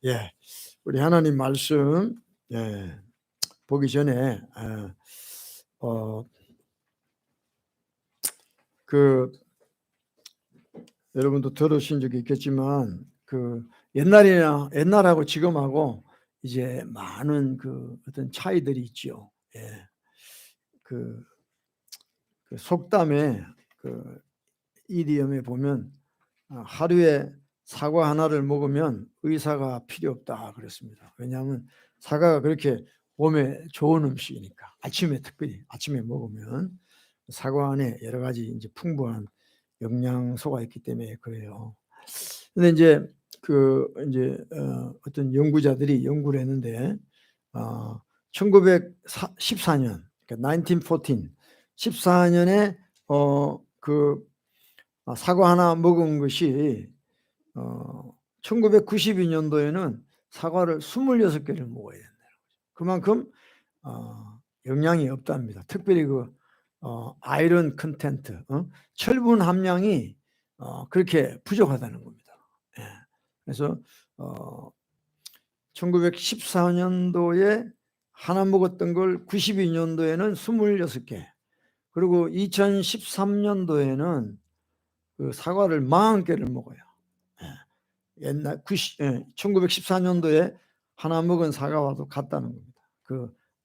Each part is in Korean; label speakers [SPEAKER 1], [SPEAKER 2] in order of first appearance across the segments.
[SPEAKER 1] 예. 우리 하나님 말씀 보기 전에 어 그 여러분도 들으신 적이 있겠지만 옛날하고 지금하고 이제 많은 어떤 차이들이 있지요. 예. 그 속담에 이디엄에 보면 하루에 사과 하나를 먹으면 의사가 필요 없다 그랬습니다. 왜냐하면 사과가 그렇게 몸에 좋은 음식이니까. 특별히 아침에 먹으면 사과 안에 여러 가지 이제 풍부한 영양소가 있기 때문에 그래요. 근데 이제 어떤 연구자들이 연구를 했는데 1914년, 그러니까 1914년에 사과 하나 먹은 것이 1992년도에는 사과를 26개를 먹어야 된다는 거죠. 그만큼 영양이 없답니다. 특별히 아이런 컨텐트, 철분 함량이 그렇게 부족하다는 겁니다. 예. 그래서 1914년도에 하나 먹었던 걸 92년도에는 26개, 그리고 2013년도에는 사과를 40개를 먹어요. 예. 1914년도에 하나 먹은 사과와도 같다는 겁니다.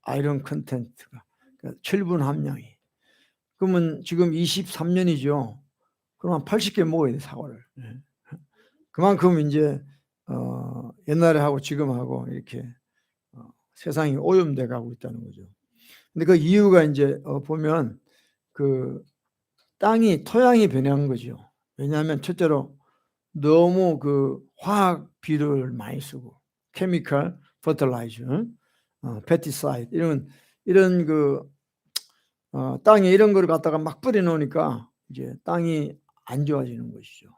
[SPEAKER 1] 아이런 컨텐트가, 철분 함량이. 그러면 지금 23년이죠. 그럼 한 80개 먹어야 돼, 사과를. 예. 그만큼 이제 옛날에 하고 지금하고 이렇게 세상이 오염돼 가고 있다는 거죠. 근데 그 이유가 이제 보면 토양이 변한 거죠. 왜냐하면 첫째로 너무 화학 비료를 많이 쓰고, 케미컬 퍼틸라이저, 페스티사이드 이런 땅에 이런 거를 갖다가 막 뿌려 놓으니까 이제 땅이 안 좋아지는 것이죠.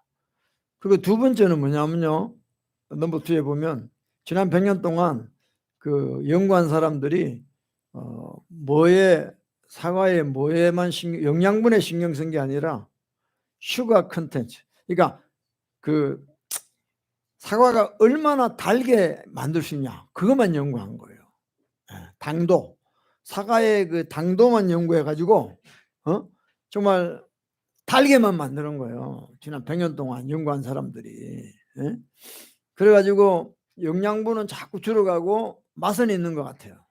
[SPEAKER 1] 그리고 두 번째는 뭐냐면요. 넘버 2에 보면 지난 100년 동안 연구한 사람들이 사과에 뭐에만 영양분에 신경 쓴 게 아니라 슈가 컨텐츠, 그러니까 사과가 얼마나 달게 만들 수 있냐, 그것만 연구한 거예요. 당도, 사과의 당도만 연구해 가지고 정말 달게만 만드는 거예요. 지난 100년 동안 연구한 사람들이. 그래 가지고 영양분은 자꾸 줄어가고 맛은 있는 것 같아요.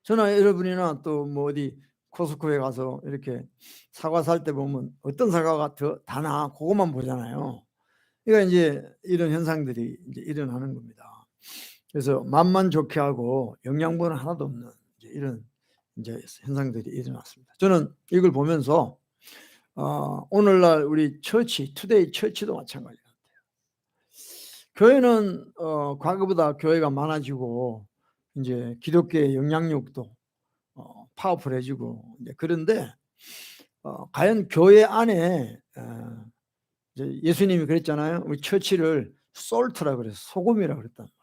[SPEAKER 1] 저나 여러분이나 또 어디 코스코에 가서 이렇게 사과 살 때 보면 어떤 사과가 더 다나 그것만 보잖아요. 그러니까 이제 이런 현상들이 이제 일어나는 겁니다. 그래서 맛만 좋게 하고 영양분은 하나도 없는 이런 이제 현상들이 일어났습니다. 저는 이걸 보면서 오늘날 우리 투데이 처치도 마찬가지 같아요. 교회는 과거보다 교회가 많아지고 이제 기독교의 영향력도 파워풀해지고 이제 그런데 과연 교회 안에 이제 예수님이 그랬잖아요. 우리 처치를 솔트라 그래서 소금이라 그랬단 말이에요.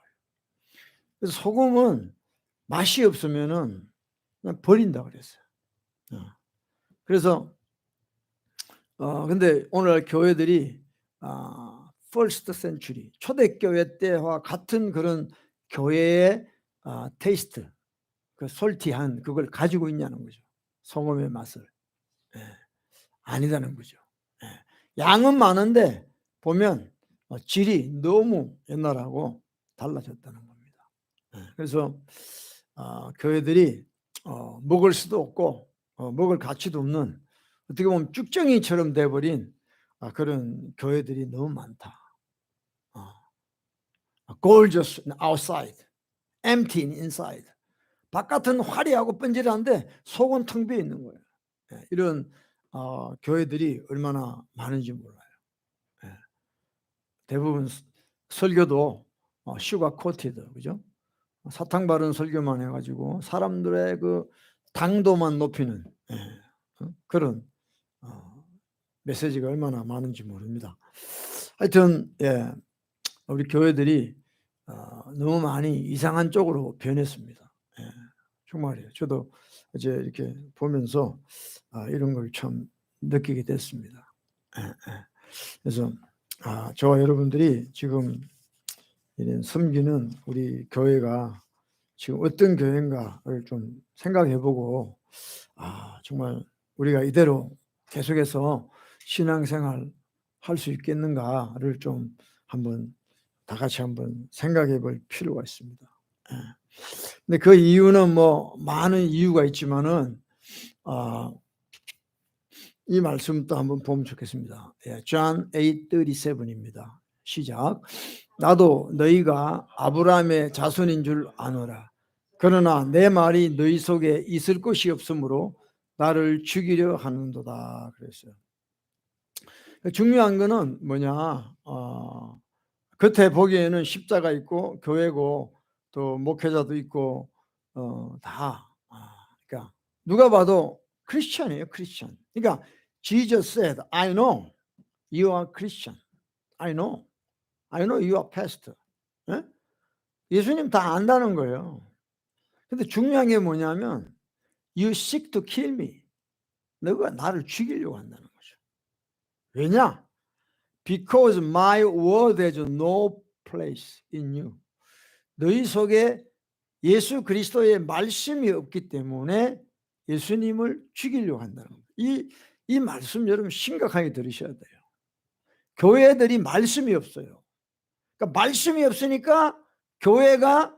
[SPEAKER 1] 그래서 소금은 맛이 없으면은 그냥 버린다 그랬어요. 그래서 근데 오늘 교회들이 퍼스트 센츄리 초대교회 때와 같은 그런 교회의 테이스트, 솔티한 그걸 가지고 있냐는 거죠. 소금의 맛을. 아니다는 거죠. 양은 많은데 보면 질이 너무 옛날하고 달라졌다는 겁니다. 그래서 교회들이 먹을 수도 없고 먹을 가치도 없는, 어떻게 보면 쭉정이처럼 돼버린 그런 교회들이 너무 많다. Gorgeous outside, empty inside. 바깥은 화려하고 번질한데 속은 텅 비어 있는 거예요. 이런 교회들이 얼마나 많은지 몰라요. 대부분 설교도 슈가 코티드, 그죠? 사탕 바른 설교만 해가지고 사람들의 당도만 높이는 그런 메시지가 얼마나 많은지 모릅니다. 하여튼 우리 교회들이 너무 많이 이상한 쪽으로 변했습니다. 정말이에요. 저도 이제 이렇게 보면서 이런 걸 참 느끼게 됐습니다. 그래서 저와 여러분들이 지금 이런 섬기는 우리 교회가 지금 어떤 교회인가를 좀 생각해 보고, 정말 우리가 이대로 계속해서 신앙생활 할 수 있겠는가를 좀 한번 다 같이 한번 생각해 볼 필요가 있습니다. 예. 근데 그 이유는 뭐 많은 이유가 있지만은 이 말씀도 한번 보면 좋겠습니다. John 8:37입니다. 시작. 나도 너희가 아브라함의 자손인 줄 아노라. 그러나 내 말이 너희 속에 있을 것이 없으므로 나를 죽이려 하는도다. 그랬어요. 중요한 거는 뭐냐? 겉에 보기에는 십자가 있고 교회고 또 목회자도 있고 다 그러니까 누가 봐도 크리스천이에요, 크리스천. 그러니까 Jesus said, I know you are Christian. I know you are pastor. 예? 예수님 다 안다는 거예요. 근데 중요한 게 뭐냐면 you seek to kill me. 너가 나를 죽이려고 한다는 거죠. 왜냐? Because my word has no place in you. 너희 속에 예수 그리스도의 말씀이 없기 때문에 예수님을 죽이려고 한다는 거예요. 이 말씀 여러분 심각하게 들으셔야 돼요. 교회들이 말씀이 없어요. 그러니까 말씀이 없으니까 교회가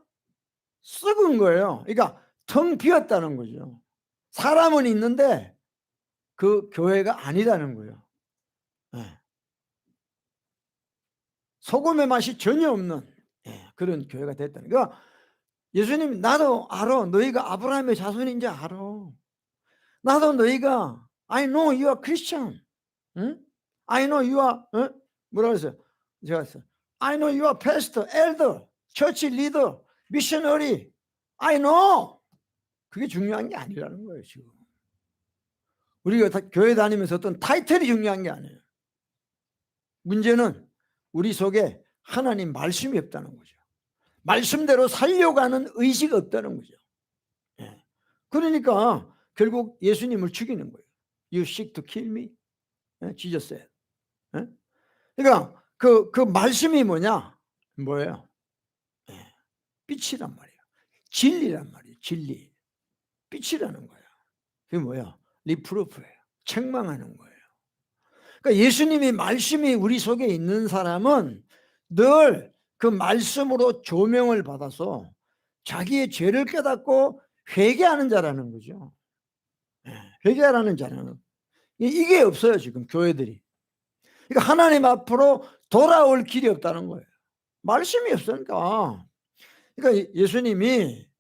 [SPEAKER 1] 썩은 거예요. 그러니까 텅 비었다는 거죠. 사람은 있는데 그 교회가 아니라는 거예요. 네. 소금의 맛이 전혀 없는 그런 교회가 됐다는 거예요. 그러니까 예수님이 나도 알아. 너희가 아브라함의 자손인지 알아. 나도 너희가 I know you are Christian. 응? I know you are 뭐라고 했어요? 제가 했어요. I know you are pastor, elder, church leader, missionary. I know. 그게 중요한 게 아니라는 거예요, 지금. 우리가 교회 다니면서 어떤 타이틀이 중요한 게 아니에요. 문제는 우리 속에 하나님 말씀이 없다는 거죠. 말씀대로 살려고 하는 의지가 없다는 거죠. 그러니까 결국 예수님을 죽이는 거예요. You seek to kill me? Jesus said. 그러니까 그 말씀이 뭐예요? 빛이란 말이에요. 진리란 말이에요. 진리. 빛이라는 거예요. 그게 뭐야? 리프루프예요. 책망하는 거예요. 그러니까 예수님의 말씀이 우리 속에 있는 사람은 늘 그 말씀으로 조명을 받아서 자기의 죄를 깨닫고 회개하는 자라는 거죠. 회개하라는 자는 이게 없어요, 지금 교회들이. 그러니까 하나님 앞으로 돌아올 길이 없다는 거예요. 말씀이 없으니까. 그러니까 예수님이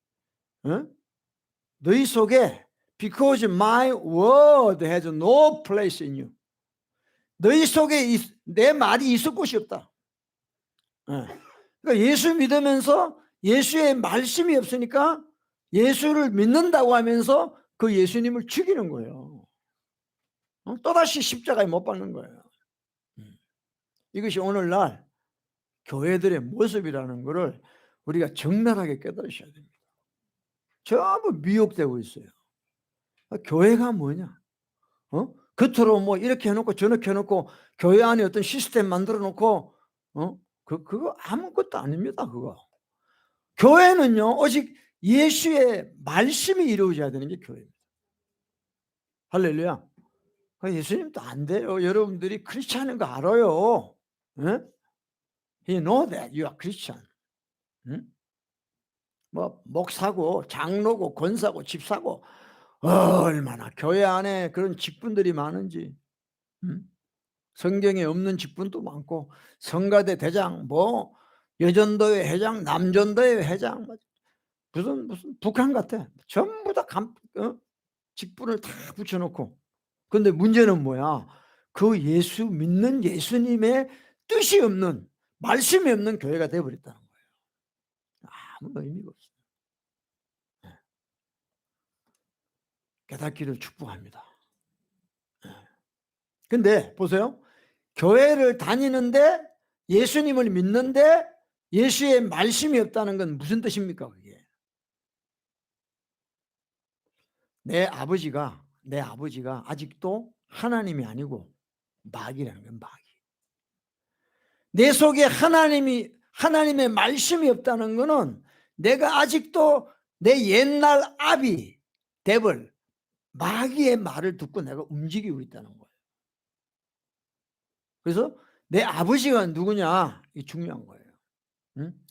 [SPEAKER 1] 너희 속에 because my word has no place in you. 너희 속에 내 말이 있을 곳이 없다. 그러니까 예수 믿으면서 예수의 말씀이 없으니까 예수를 믿는다고 하면서 그 예수님을 죽이는 거예요. 또다시 십자가에 못 박는 거예요. 이것이 오늘날 교회들의 모습이라는 것을 우리가 적나라하게 깨달으셔야 됩니다. 전부 미혹되고 있어요. 교회가 뭐냐? 겉으로 뭐 이렇게 해놓고 저렇게 해놓고 교회 안에 어떤 시스템 만들어 놓고 그거 아무것도 아닙니다. 그거. 교회는요 오직 예수의 말씀이 이루어져야 되는 게 교회입니다. 할렐루야. 예수님도 안 돼요. 여러분들이 크리스찬인 거 알아요. You know that you are Christian. 뭐 목사고 장로고 권사고 집사고 얼마나 교회 안에 그런 직분들이 많은지. 성경에 없는 직분도 많고 성가대 대장 뭐 여전도회 회장 남전도회 회장 무슨 북한 같아. 전부 다 직분을 다 붙여놓고. 근데 문제는 뭐야? 그 예수 믿는 예수님의 뜻이 없는 말씀이 없는 교회가 되어버렸다는 거예요. 아무 의미가 없어요. 깨닫기를 축복합니다. 근데 보세요. 교회를 다니는데 예수님을 믿는데 예수의 말씀이 없다는 건 무슨 뜻입니까? 그게 내 아버지가 아직도 하나님이 아니고 마귀라는 건 마귀. 내 속에 하나님의 말씀이 없다는 것은 내가 아직도 내 옛날 아비 데블 마귀의 말을 듣고 내가 움직이고 있다는 거예요. 그래서 내 아버지가 누구냐 이게 중요한 거예요. 응?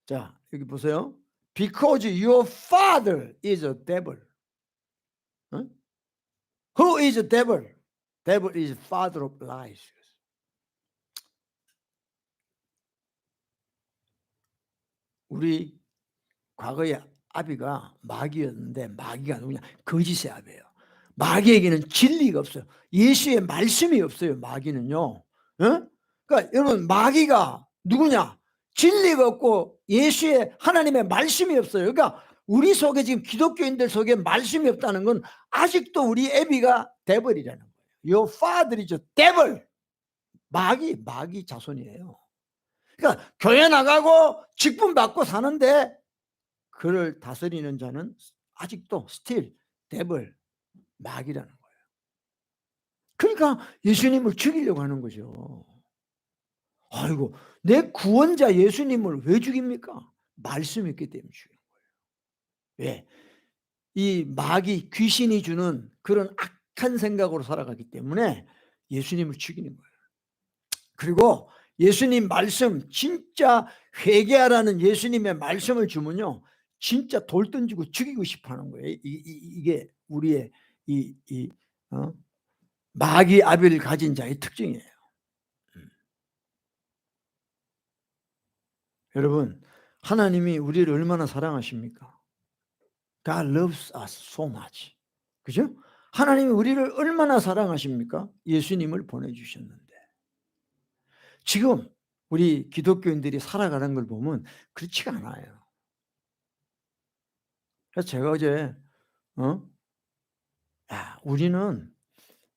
[SPEAKER 1] 자 여기 보세요. Because your father is a devil. 응? Who is a devil? Devil is father of lies. 우리 과거에 아비가 마귀였는데 마귀가 누구냐? 거짓의 아비예요. 마귀에게는 진리가 없어요. 예수의 말씀이 없어요. 마귀는요. 어? 그러니까 여러분 마귀가 누구냐? 진리가 없고 예수의 하나님의 말씀이 없어요. 그러니까 우리 속에 지금 기독교인들 속에 말씀이 없다는 건 아직도 우리 애비가 데벌이라는 거예요. Your father is a devil. 마귀 자손이에요. 그러니까 교회 나가고 직분 받고 사는데 그를 다스리는 자는 아직도 스틸 데벌 마귀라는 거예요. 그러니까 예수님을 죽이려고 하는 거죠. 아이고 내 구원자 예수님을 왜 죽입니까? 말씀이 있기 때문에 죽이는 거예요. 왜? 이 마귀 귀신이 주는 그런 악한 생각으로 살아가기 때문에 예수님을 죽이는 거예요. 그리고 예수님 말씀 진짜 회개하라는 예수님의 말씀을 주면요 진짜 돌 던지고 죽이고 싶어 하는 거예요. 이게 우리의 마귀 아비를 가진 자의 특징이에요. 여러분 하나님이 우리를 얼마나 사랑하십니까? God loves us so much. 그죠? 하나님이 우리를 얼마나 사랑하십니까? 예수님을 보내주셨는데 지금 우리 기독교인들이 살아가는 걸 보면 그렇지가 않아요. 그래서 제가 어제 우리는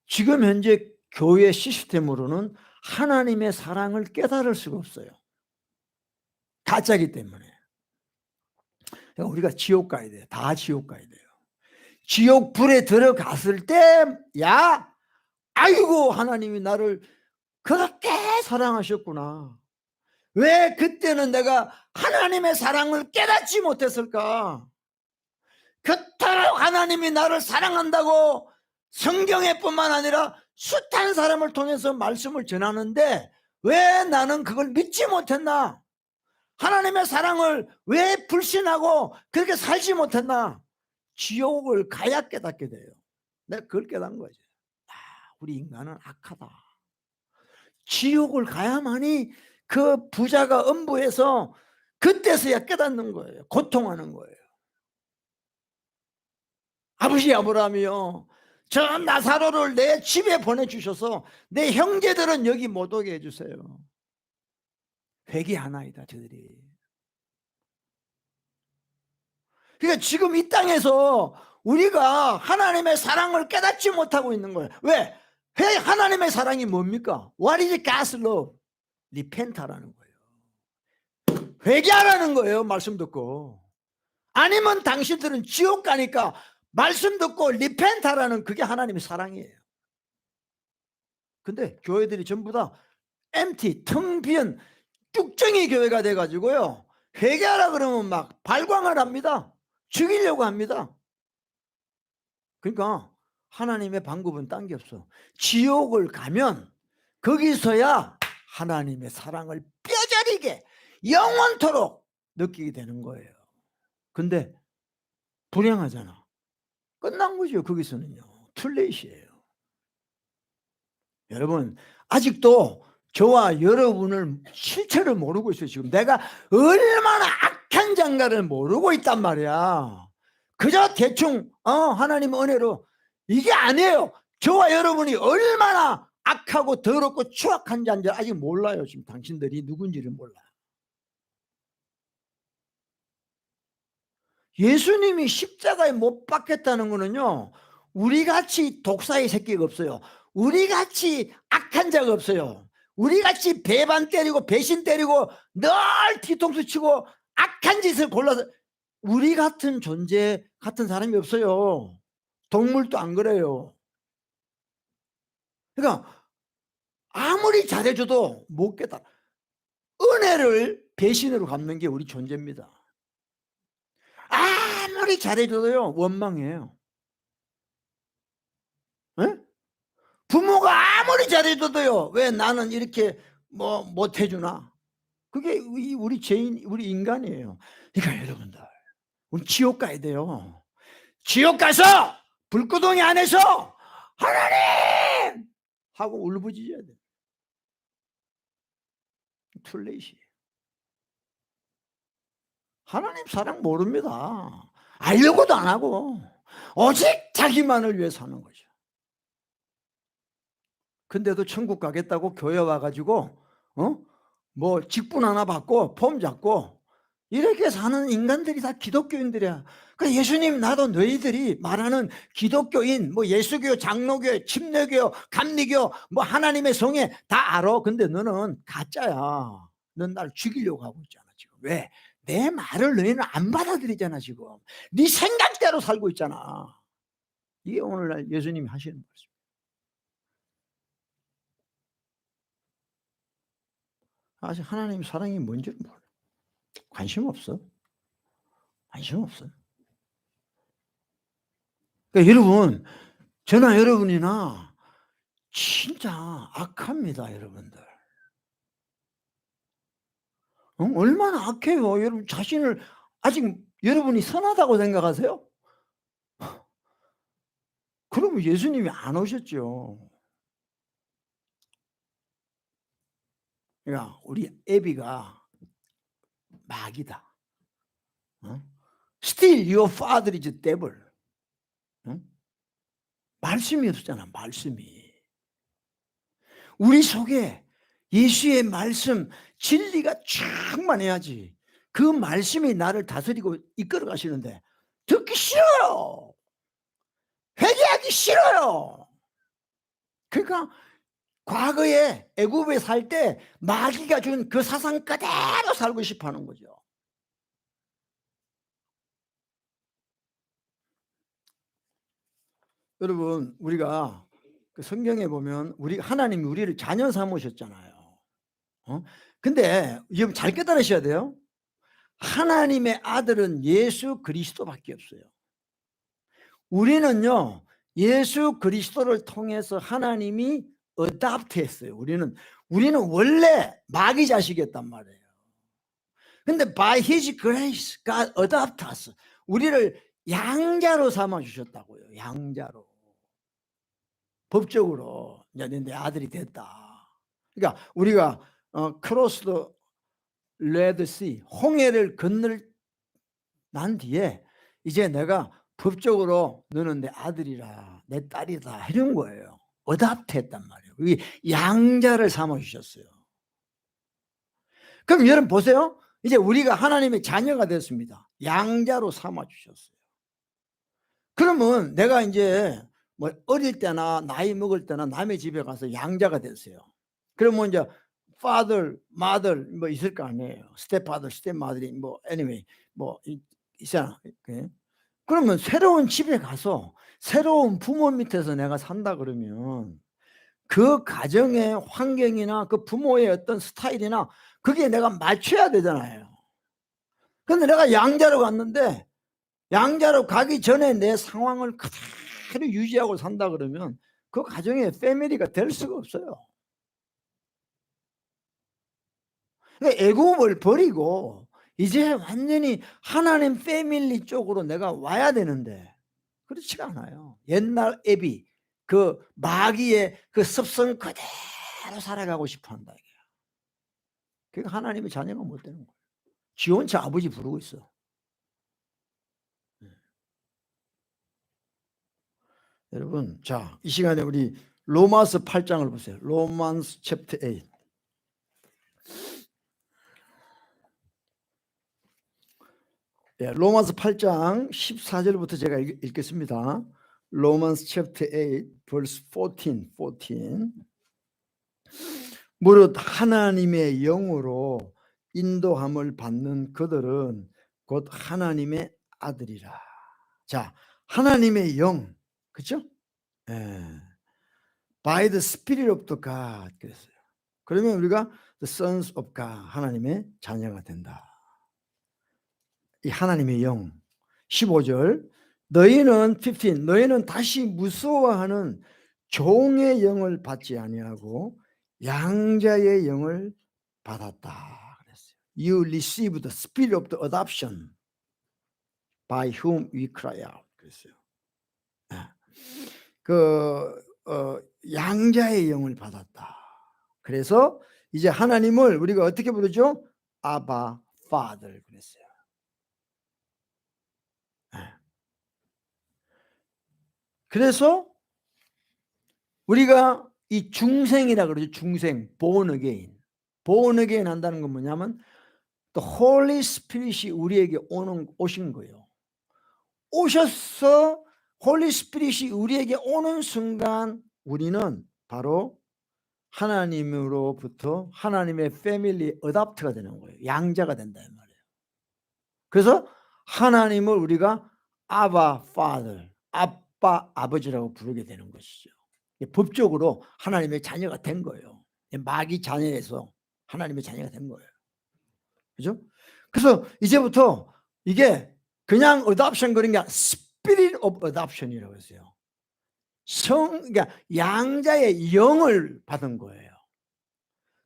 [SPEAKER 1] 지금 현재 교회 시스템으로는 하나님의 사랑을 깨달을 수가 없어요. 가짜기 때문에. 그러니까 우리가 지옥 가야 돼요. 다 지옥 가야 돼요. 지옥 불에 들어갔을 때 야 아이고 하나님이 나를 그렇게 사랑하셨구나. 왜 그때는 내가 하나님의 사랑을 깨닫지 못했을까? 그토록 하나님이 나를 사랑한다고 성경에 뿐만 아니라 숱한 사람을 통해서 말씀을 전하는데 왜 나는 그걸 믿지 못했나? 하나님의 사랑을 왜 불신하고 그렇게 살지 못했나? 지옥을 가야 깨닫게 돼요. 내가 그걸 깨닫는 거지. 우리 인간은 악하다. 지옥을 가야만이 그 부자가 음부에서 그때서야 깨닫는 거예요. 고통하는 거예요. 아버지 아브라함이요 저 나사로를 내 집에 보내주셔서 내 형제들은 여기 못 오게 해주세요. 회개하나이다 저들이. 그러니까 지금 이 땅에서 우리가 하나님의 사랑을 깨닫지 못하고 있는 거예요. 왜? 하나님의 사랑이 뭡니까? What is God's love? 리펜타라는 거예요. 회개하라는 거예요. 말씀 듣고. 아니면 당신들은 지옥 가니까 말씀 듣고 리펜타라는 그게 하나님의 사랑이에요. 근데 교회들이 전부 다 empty, 텅 빈 뚝정이 교회가 돼가지고요 회개하라 그러면 막 발광을 합니다. 죽이려고 합니다. 그러니까 하나님의 방법은 딴 게 없어. 지옥을 가면 거기서야 하나님의 사랑을 뼈저리게 영원토록 느끼게 되는 거예요. 근데 불행하잖아. 끝난 거죠. 거기서는요 툴레이시예요. 여러분 아직도 저와 여러분을 실체를 모르고 있어요. 지금 내가 얼마나 악한 장가를 모르고 있단 말이야. 그저 대충 하나님의 은혜로 이게 아니에요. 저와 여러분이 얼마나 악하고 더럽고 추악한 자인지 아직 몰라요. 지금 당신들이 누군지를 몰라요. 예수님이 십자가에 못 박혔다는 거는요 우리같이 독사의 새끼가 없어요. 우리같이 악한 자가 없어요. 우리같이 배반 때리고 배신 때리고 늘 뒤통수 치고 악한 짓을 골라서 우리 같은 존재 같은 사람이 없어요. 동물도 안 그래요. 그러니까 아무리 잘해줘도 못 깨달아. 은혜를 배신으로 갚는 게 우리 존재입니다. 아무리 잘해줘도요 원망해요. 에? 부모가 아무리 잘해줘도요 왜 나는 이렇게 뭐 못해주나? 그게 우리 죄인, 우리 인간이에요. 그러니까 여러분들 우리 지옥 가야 돼요. 지옥 가서 불구덩이 안에서 하나님 하고 울부짖어야 돼. 툴레이시. 하나님 사랑 모릅니다. 알려고도 안 하고 오직 자기만을 위해 사는 거죠. 근데도 천국 가겠다고 교회 와가지고 뭐 직분 하나 받고 폼 잡고 이렇게 사는 인간들이 다 기독교인들이야. 그러니까 예수님 나도 너희들이 말하는 기독교인 뭐 예수교, 장로교, 침례교, 감리교 뭐 하나님의 성에 다 알아. 근데 너는 가짜야. 넌 날 죽이려고 하고 있잖아 지금. 왜? 내 말을 너희는 안 받아들이잖아 지금. 네 생각대로 살고 있잖아. 이게 오늘날 예수님이 하시는 말씀. 아직 하나님 사랑이 뭔지를 몰라. 관심 없어. 관심 없어. 그러니까 여러분, 저나 여러분이나 진짜 악합니다, 여러분들. 얼마나 악해요. 여러분 자신을 아직 여러분이 선하다고 생각하세요? 그러면 예수님이 안 오셨죠. 그러니까 우리 애비가 마귀다. Still your father is a devil. 말씀이 없잖아, 말씀이. 우리 속에 예수의 말씀, 진리가 충만해야지. 그 말씀이 나를 다스리고 이끌어 가시는데 듣기 싫어요. 회개하기 싫어요. 그러니까 과거에 애굽에 살 때 마귀가 준 그 사상 그대로 살고 싶어 하는 거죠. 여러분 우리가 그 성경에 보면 우리 하나님이 우리를 자녀 삼으셨잖아요. 근데 여러분 잘 깨달으셔야 돼요. 하나님의 아들은 예수 그리스도밖에 없어요. 우리는요 예수 그리스도를 통해서 하나님이 어답트했어요. 우리는 원래 마귀 자식이었단 말이에요. 근데 by his grace God adopted us. 우리를 양자로 삼아 주셨다고요. 양자로. 법적으로 이제 내 아들이 됐다. 그러니까 우리가 cross the Red Sea, 홍해를 건널 난 뒤에 이제 내가 법적으로 너는 내 아들이라 내 딸이다 이런 거예요. 어답트했단 말이에요. 양자를 삼아 주셨어요. 그럼 여러분 보세요. 이제 우리가 하나님의 자녀가 됐습니다. 양자로 삼아 주셨어요. 그러면 내가 이제 뭐 어릴 때나 나이 먹을 때나 남의 집에 가서 양자가 됐어요. 그러면 이제 father, mother 뭐 있을 거 아니에요. stepfather, stepmother이 뭐 anyway 뭐 있잖아. 그러면 새로운 집에 가서 새로운 부모 밑에서 내가 산다 그러면 그 가정의 환경이나 그 부모의 어떤 스타일이나 그게 내가 맞춰야 되잖아요. 근데 내가 양자로 갔는데 양자로 가기 전에 내 상황을 그대로 유지하고 산다 그러면 그 가정의 패밀리가 될 수가 없어요. 그러니까 애굽을 버리고 이제 완전히 하나님 패밀리 쪽으로 내가 와야 되는데 그렇지가 않아요. 옛날 애비 그 마귀의 그 습성 그대로 살아가고 싶어 한다. 그러니까 하나님의 자녀가 못 되는 거예요. 지 혼자 아버지 부르고 있어. 여러분 자 이 시간에 우리 로마서 8장을 보세요. 로마스 챕터 8. 예, 로마서 8장 14절부터 제가 읽겠습니다. 로마스 챕터 8 verse 14. 무릇 하나님의 영으로 인도함을 받는 그들은 곧 하나님의 아들이라. 자, 하나님의 영, 그렇죠? 예. By the Spirit of the God 그랬어요. 그러면 우리가 the sons of God, 하나님의 자녀가 된다. 이 하나님의 영. 15절 너희는 15 너희는 다시 무서워하는 종의 영을 받지 아니하고 양자의 영을 받았다 그랬어요. You receive the spirit of the adoption by whom we cry out 그랬어요. 양자의 영을 받았다. 그래서 이제 하나님을 우리가 어떻게 부르죠? 아바 Father 그랬어요. 그래서 우리가 이 중생이라 그러죠. 중생, born again. born again 한다는 건 뭐냐면 the Holy Spirit이 우리에게 오신 거예요. 오셔서 Holy Spirit이 우리에게 오는 순간 우리는 바로 하나님으로부터 하나님의 패밀리 어답트가 되는 거예요. 양자가 된다 이 말이에요. 그래서 하나님을 우리가 아바 Father, 아빠 아버지라고 부르게 되는 것이죠. 법적으로 하나님의 자녀가 된 거예요. 마귀 자녀에서 하나님의 자녀가 된 거예요. 그죠? 그래서 이제부터 이게 그냥 어답션 그런 게 아니라 Spirit of Adoption이라고 했어요. 그러니까 양자의 영을 받은 거예요.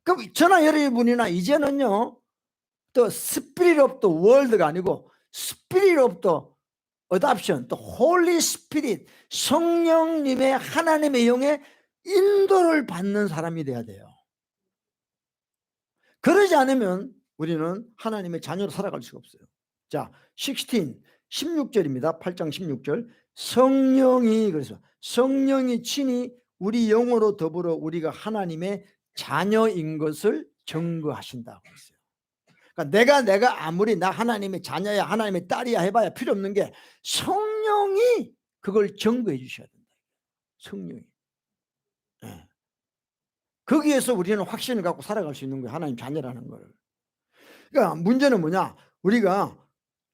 [SPEAKER 1] 그럼 저나 여러분이나 이제는요, 또 Spirit of the World가 아니고 Spirit of the Adoption, 또 Holy Spirit, 성령님의 하나님의 영의 인도를 받는 사람이 돼야 돼요. 그러지 않으면 우리는 하나님의 자녀로 살아갈 수가 없어요. 자, 16절입니다. 8장 16절. 성령이 그래서 성령이 친히 우리 영으로 더불어 우리가 하나님의 자녀인 것을 증거하신다고 했어요. 그러니까 내가 아무리 나 하나님의 자녀야 하나님의 딸이야 해봐야 필요 없는 게 성령이 그걸 증거해 주셔야 된다. 성령이. 네. 거기에서 우리는 확신을 갖고 살아갈 수 있는 거예요. 하나님 자녀라는 걸. 그러니까 문제는 뭐냐? 우리가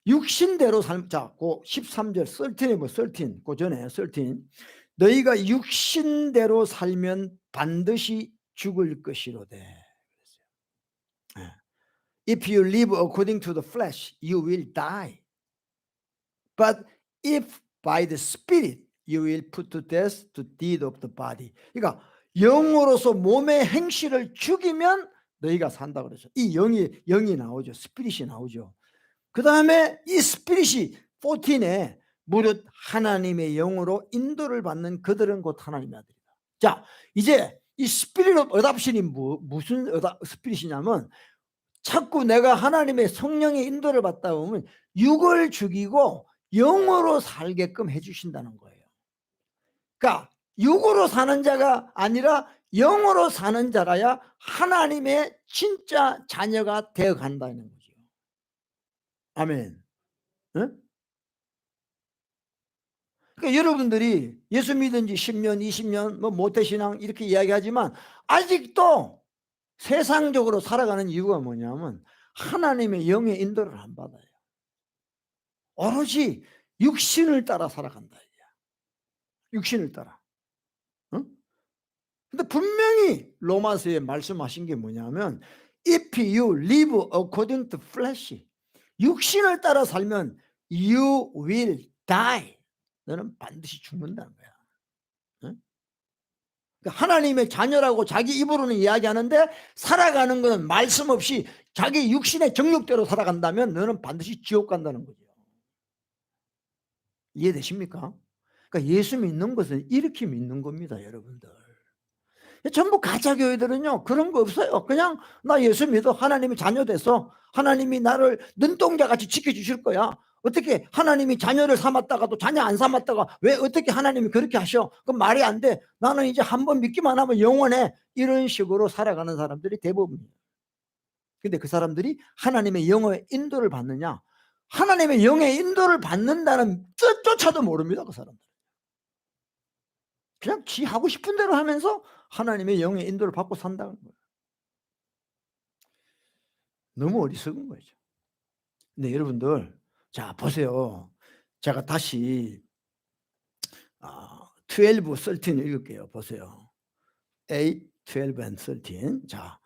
[SPEAKER 1] 육신대로 자, 그 13절 13에 13, 그 전에 13 너희가 육신대로 살면 반드시 죽을 것이로되. If you live according to the flesh, you will die. But if by the Spirit, you will put to death the deed of the body. 그러니까 영으로서 몸의 행실을 죽이면 너희가 산다 그러죠. 이 영이 나오죠. 스피릿이 나오죠. 그 다음에 이 스피릿이 14에 무릇 하나님의 영으로 인도를 받는 그들은 곧 하나님의 아들이다. 자, 이제 이 스피릿 오브 어답션이 무슨 스피릿이냐면 자꾸 내가 하나님의 성령의 인도를 받다 보면 육을 죽이고 영으로 살게끔 해주신다는 거예요. 그러니까 육으로 사는 자가 아니라 영으로 사는 자라야 하나님의 진짜 자녀가 되어 간다는 거죠. 아멘. 응? 그러니까 여러분들이 예수 믿은 지 10년, 20년, 뭐 모태신앙 이렇게 이야기하지만 아직도 세상적으로 살아가는 이유가 뭐냐면 하나님의 영의 인도를 안 받아요. 오로지 육신을 따라 살아간다. 육신을 따라. 응? 근데 분명히 로마서에 말씀하신 게 뭐냐면 If you live according to flesh, 육신을 따라 살면 you will die. 너는 반드시 죽는다는 거야. 응? 그러니까 하나님의 자녀라고 자기 입으로는 이야기하는데 살아가는 것은 말씀 없이 자기 육신의 정욕대로 살아간다면 너는 반드시 지옥 간다는 거죠. 이해되십니까? 그러니까 예수 믿는 것은 이렇게 믿는 겁니다, 여러분들. 전부 가짜 교회들은요 그런 거 없어요. 그냥 나 예수 믿어. 하나님이 자녀 돼서 하나님이 나를 눈동자같이 지켜주실 거야. 어떻게 하나님이 자녀를 삼았다가도 자녀 안 삼았다가 왜 어떻게 하나님이 그렇게 하셔? 그럼 말이 안 돼. 나는 이제 한번 믿기만 하면 영원해. 이런 식으로 살아가는 사람들이 대부분이에요. 근데 그 사람들이 하나님의 영의 인도를 받느냐? 하나님의 영의 인도를 받는다는 뜻조차도 모릅니다. 그 사람들. 그냥 지 하고 싶은 대로 하면서 하나님의 영의 인도를 받고 산다는 거예요. 너무 어리석은 거죠. 근데 여러분들 자 보세요. 제가 다시 12, 13 읽을게요. 보세요. 8, 12 and 13. 자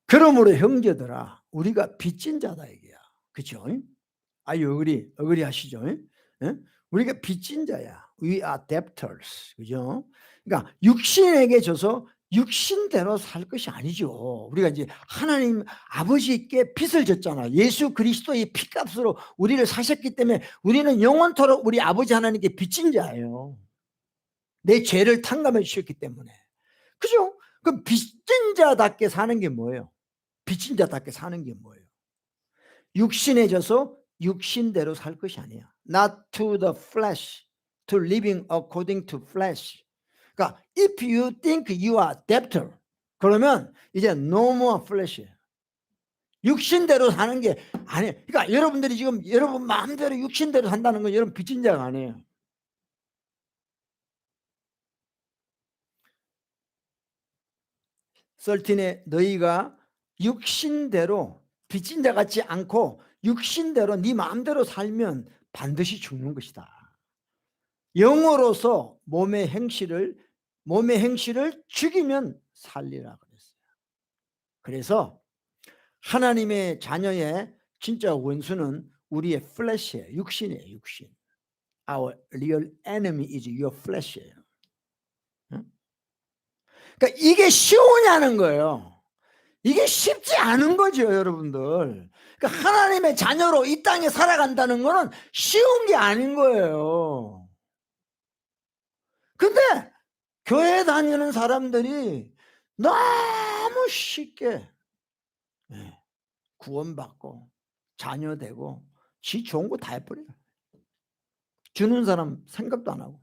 [SPEAKER 1] 그러므로 형제들아 우리가 빚진 자다 얘기야. 그렇죠? 아유 어그리 하시죠? 예? 우리가 빚진 자야. We are debtors. 그죠? 그러니까 육신에게 져서 육신대로 살 것이 아니죠. 우리가 이제 하나님 아버지께 빚을 졌잖아. 예수 그리스도의 피값으로 우리를 사셨기 때문에 우리는 영원토록 우리 아버지 하나님께 빚진 자예요. 내 죄를 탕감해 주셨기 때문에. 그죠? 그럼 빚진 자답게 사는 게 뭐예요? 빚진 자답게 사는 게 뭐예요? 육신에 져서 육신대로 살 것이 아니야. Not to the flesh, to living according to flesh. 그러니까 if you think you are debtor, 그러면 이제 no more flesh예요. 육신대로 사는 게 아니에요. 그러니까 여러분들이 지금 여러분 마음대로 육신대로 산다는 건 여러분 빚진 자가 아니에요. 썰틴에 너희가 육신대로 빚진 자 같지 않고 육신대로 네 마음대로 살면 반드시 죽는 것이다. 영으로서 몸의 행실을 죽이면 살리라 그랬어요. 그래서 하나님의 자녀의 진짜 원수는 우리의 플래시예요. 육신이에요. 육신. Our real enemy is your flesh예요. 그러니까 이게 쉬우냐는 거예요. 이게 쉽지 않은 거죠, 여러분들. 그러니까 하나님의 자녀로 이 땅에 살아간다는 거는 쉬운 게 아닌 거예요. 근데 교회 다니는 사람들이 너무 쉽게 구원받고 자녀되고 지 좋은 거 다 해버려요. 주는 사람 생각도 안 하고.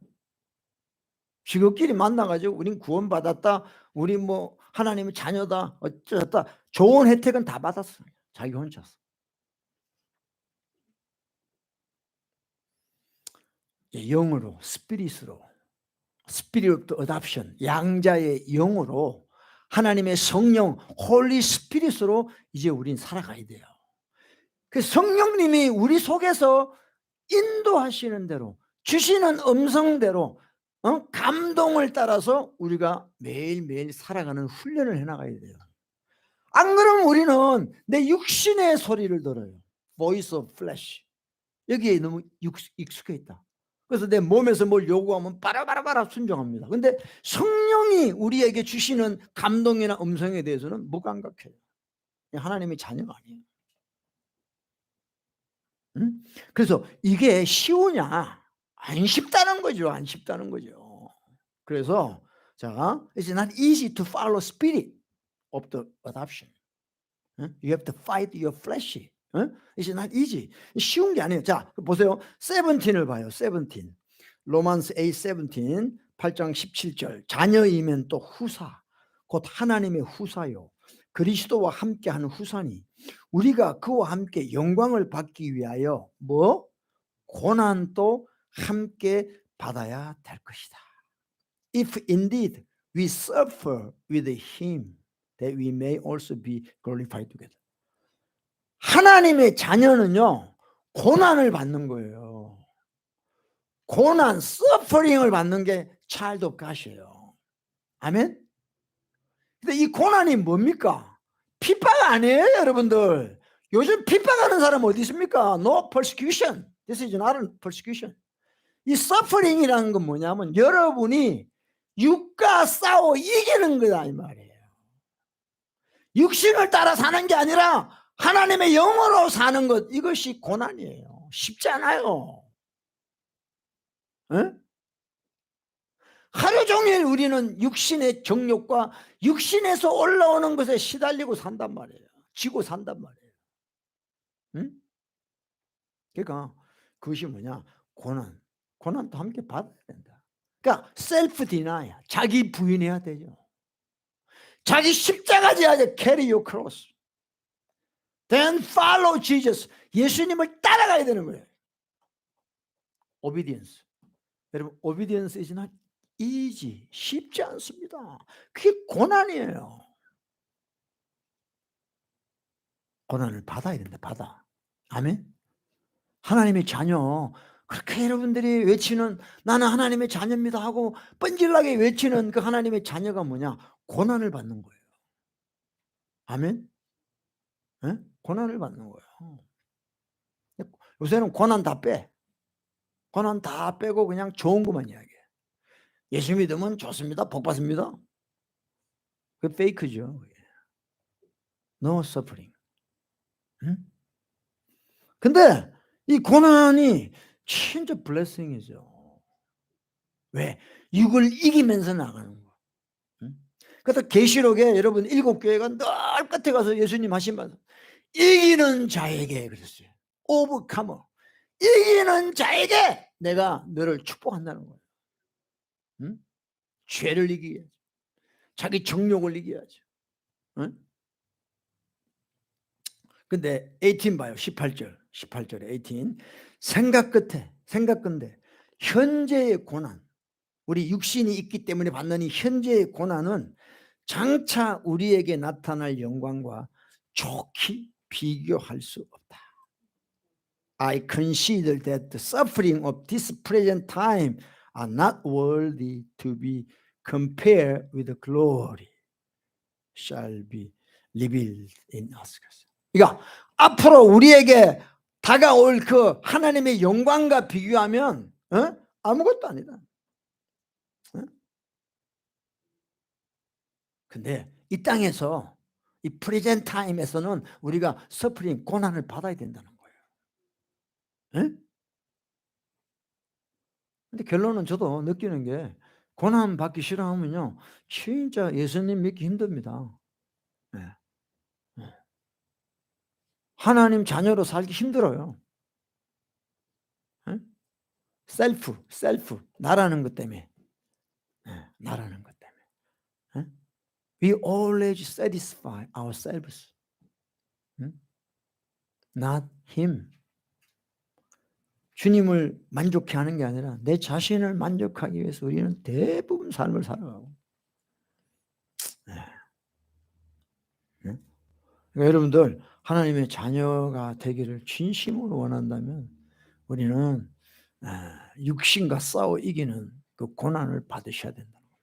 [SPEAKER 1] 지극끼리 만나가지고 우린 구원받았다, 우리 뭐 하나님의 자녀다, 어쩌다 좋은 혜택은 다 받았어요. 자기 혼자서. 영으로, 스피릿으로, 스피릿 어답션, 양자의 영으로 하나님의 성령, 홀리 스피릿으로 이제 우린 살아가야 돼요. 그 성령님이 우리 속에서 인도하시는 대로, 주시는 음성대로 감동을 따라서 우리가 매일매일 살아가는 훈련을 해나가야 돼요. 안 그러면 우리는 내 육신의 소리를 들어요. Voice of flesh. 여기에 너무 익숙해 있다. 그래서 내 몸에서 뭘 요구하면 바라바라바라 순종합니다. 근데 성령이 우리에게 주시는 감동이나 음성에 대해서는 무감각해요. 하나님의 자녀가 아니에요. 그래서 이게 쉬우냐? 안 쉽다는 거죠. 안 쉽다는 거죠. 그래서 자, it's not easy to follow spirit of the adoption. You have to fight your flesh. It's not easy. 쉬운 게 아니에요. 자, 보세요. 17을 봐요. 17. 로만스 8:17, 8장 17절. 자녀이면 또 후사, 곧 하나님의 후사요. 그리스도와 함께하는 후사니 우리가 그와 함께 영광을 받기 위하여 뭐? 고난도 함께 받아야 될 것이다. If indeed we suffer with him, that we may also be glorified together. 하나님의 자녀는요, 고난을 받는 거예요. 고난, 서퍼링을 받는 게 child of God이에요. 아멘? 근데 이 고난이 뭡니까? 핍박 아니에요, 여러분들. 요즘 핍박하는 사람 어디 있습니까? No persecution. This is not a persecution. 이 서퍼링이라는 건 뭐냐면 여러분이 육과 싸워 이기는 거다 이 말이에요. 육신을 따라 사는 게 아니라 하나님의 영으로 사는 것, 이것이 고난이에요. 쉽지 않아요. 에? 하루 종일 우리는 육신의 정욕과 육신에서 올라오는 것에 시달리고 산단 말이에요. 지고 산단 말이에요. 응? 그러니까 그것이 뭐냐? 고난도 함께 받아야 된다. 그러니까 셀프 디나이야. 자기 부인해야 되죠. 자기 십자가 져야 돼. Carry your cross. Then follow Jesus. 예수님을 따라가야 되는 거예요. Obedience. 여러분, obedience is not easy. 쉽지 않습니다. 그게 고난이에요. 고난을 받아야 된다. 받아. 아멘. 하나님의 자녀, 그렇게 여러분들이 외치는 나는 하나님의 자녀입니다 하고 뻔질나게 외치는 그 하나님의 자녀가 뭐냐? 고난을 받는 거예요. 아멘. 고난을 받는 거예요. 요새는 고난 다 빼. 고난 다 빼고 그냥 좋은 것만 이야기해. 예수 믿으면 좋습니다. 복 받습니다. 그게 페이크죠. No suffering. 근데 이 고난이 진짜 블레싱이죠. 왜? 이걸 이기면서 나가는 거. 그래서 계시록에 여러분 7교회가 늘 끝에 가서 예수님 하신 말씀, 이기는 자에게 그랬어요. 오버카머. 이기는 자에게 내가 너를 축복한다는 거예요. 죄를 이기게, 자기 정욕을 이겨야죠. 근데 18 봐요. 18절에 18. 생각 끝에, 현재의 고난, 우리 육신이 있기 때문에 받는 이 현재의 고난은 장차 우리에게 나타날 영광과 좋게 비교할 수 없다. I consider that the suffering of this present time are not worthy to be compared with the glory shall be revealed in us. 그러니까 앞으로 우리에게 다가올 그 하나님의 영광과 비교하면 아무것도 아니다. 근데 이 땅에서 이 프레젠트 타임에서는 우리가 서프링, 고난을 받아야 된다는 거예요. 근데 결론은 저도 느끼는 게 고난 받기 싫어하면요 진짜 예수님 믿기 힘듭니다. 하나님 자녀로 살기 힘들어요. 셀프 나라는 것 때문에. 나라는 것 때문에. We always satisfy ourselves, not Him. 주님을 만족해 하는 게 아니라 내 자신을 만족하기 위해서 우리는 대부분 삶을 살아가고. 그러니까 여러분들 하나님의 자녀가 되기를 진심으로 원한다면 우리는 육신과 싸워 이기는 그 고난을 받으셔야 된다는 겁니다.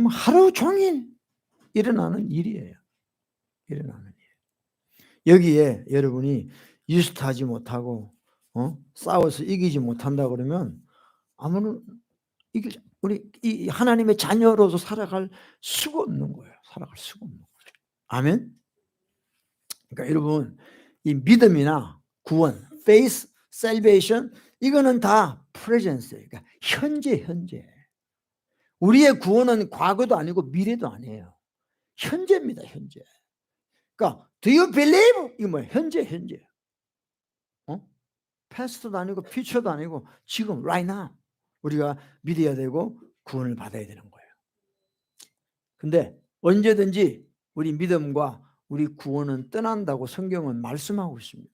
[SPEAKER 1] 하루 종일 일어나는 일이에요. 여기에 여러분이 유스트하지 못하고 싸워서 이기지 못한다 그러면 아무런 우리 이 하나님의 자녀로서 살아갈 수가 없는 거예요. 아멘. 그러니까 여러분 이 믿음이나 구원, faith, salvation 이거는 다 presence예요. 그러니까 현재. 우리의 구원은 과거도 아니고 미래도 아니에요. 현재입니다. 현재. 그러니까 do you believe? 이거 뭐예요? 현재. past도 아니고 future도 아니고 지금 right now 우리가 믿어야 되고 구원을 받아야 되는 거예요. 근데 언제든지 우리 믿음과 우리 구원은 떠난다고 성경은 말씀하고 있습니다.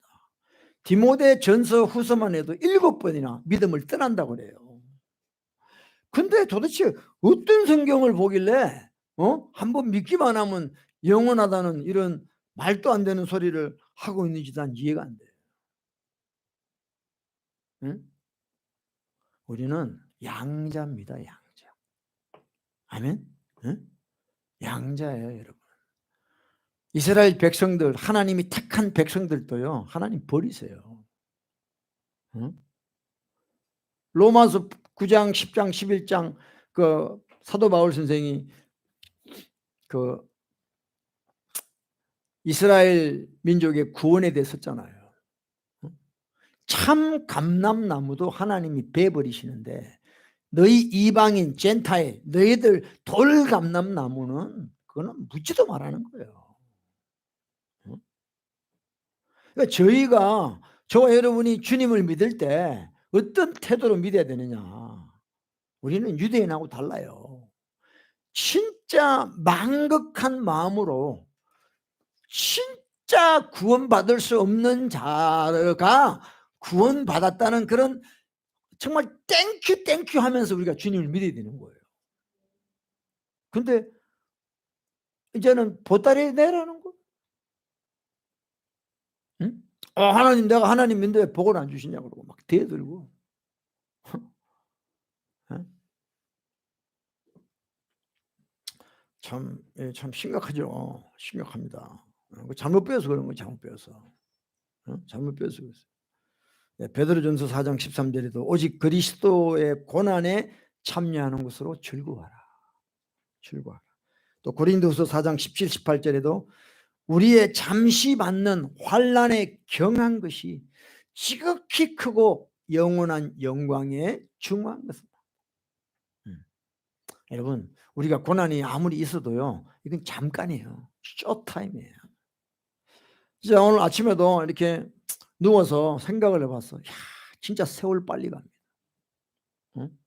[SPEAKER 1] 디모데 전서 후서만 해도 7번이나 믿음을 떠난다고 그래요. 근데 도대체 어떤 성경을 보길래 한번 믿기만 하면 영원하다는 이런 말도 안 되는 소리를 하고 있는지 난 이해가 안 돼요. 우리는 양자입니다. 양자. 아멘. 양자예요, 여러분. 이스라엘 백성들, 하나님이 택한 백성들도요, 하나님 버리세요. 로마서 9장, 10장, 11장 그 사도 바울 선생이 그 이스라엘 민족의 구원에 대해 썼잖아요. 참 감람나무도 하나님이 베버리시는데 너희 이방인 젠타일 너희들 돌감람나무는 그거는 묻지도 말하는 거예요. 그러니까 저와 여러분이 주님을 믿을 때 어떤 태도로 믿어야 되느냐. 우리는 유대인하고 달라요. 진짜 망극한 마음으로 진짜 구원받을 수 없는 자가 구원받았다는 그런 정말 땡큐 하면서 우리가 주님을 믿어야 되는 거예요. 근데 이제는 보따리 내라는 거. 하나님 내가 하나님 믿는데 왜 복을 안 주시냐고 그러고 막 대들고. 참 심각하죠. 심각합니다. 잘못 배워서 그런 거예요. 잘못 배워서. 잘못 배워서 그랬어요. 네, 베드로전서 4장 13절에도 오직 그리스도의 고난에 참여하는 것으로 즐거워하라. 즐거워하라. 또 고린도후서 4장 17, 18절에도 우리의 잠시 받는 환난에 경한 것이 지극히 크고 영원한 영광에 중요한 것이다. 여러분, 우리가 고난이 아무리 있어도요, 이건 잠깐이에요. 쇼타임이에요. 진짜 오늘 아침에도 이렇게 누워서 생각을 해봤어. 야, 진짜 세월 빨리 갑니다. 응?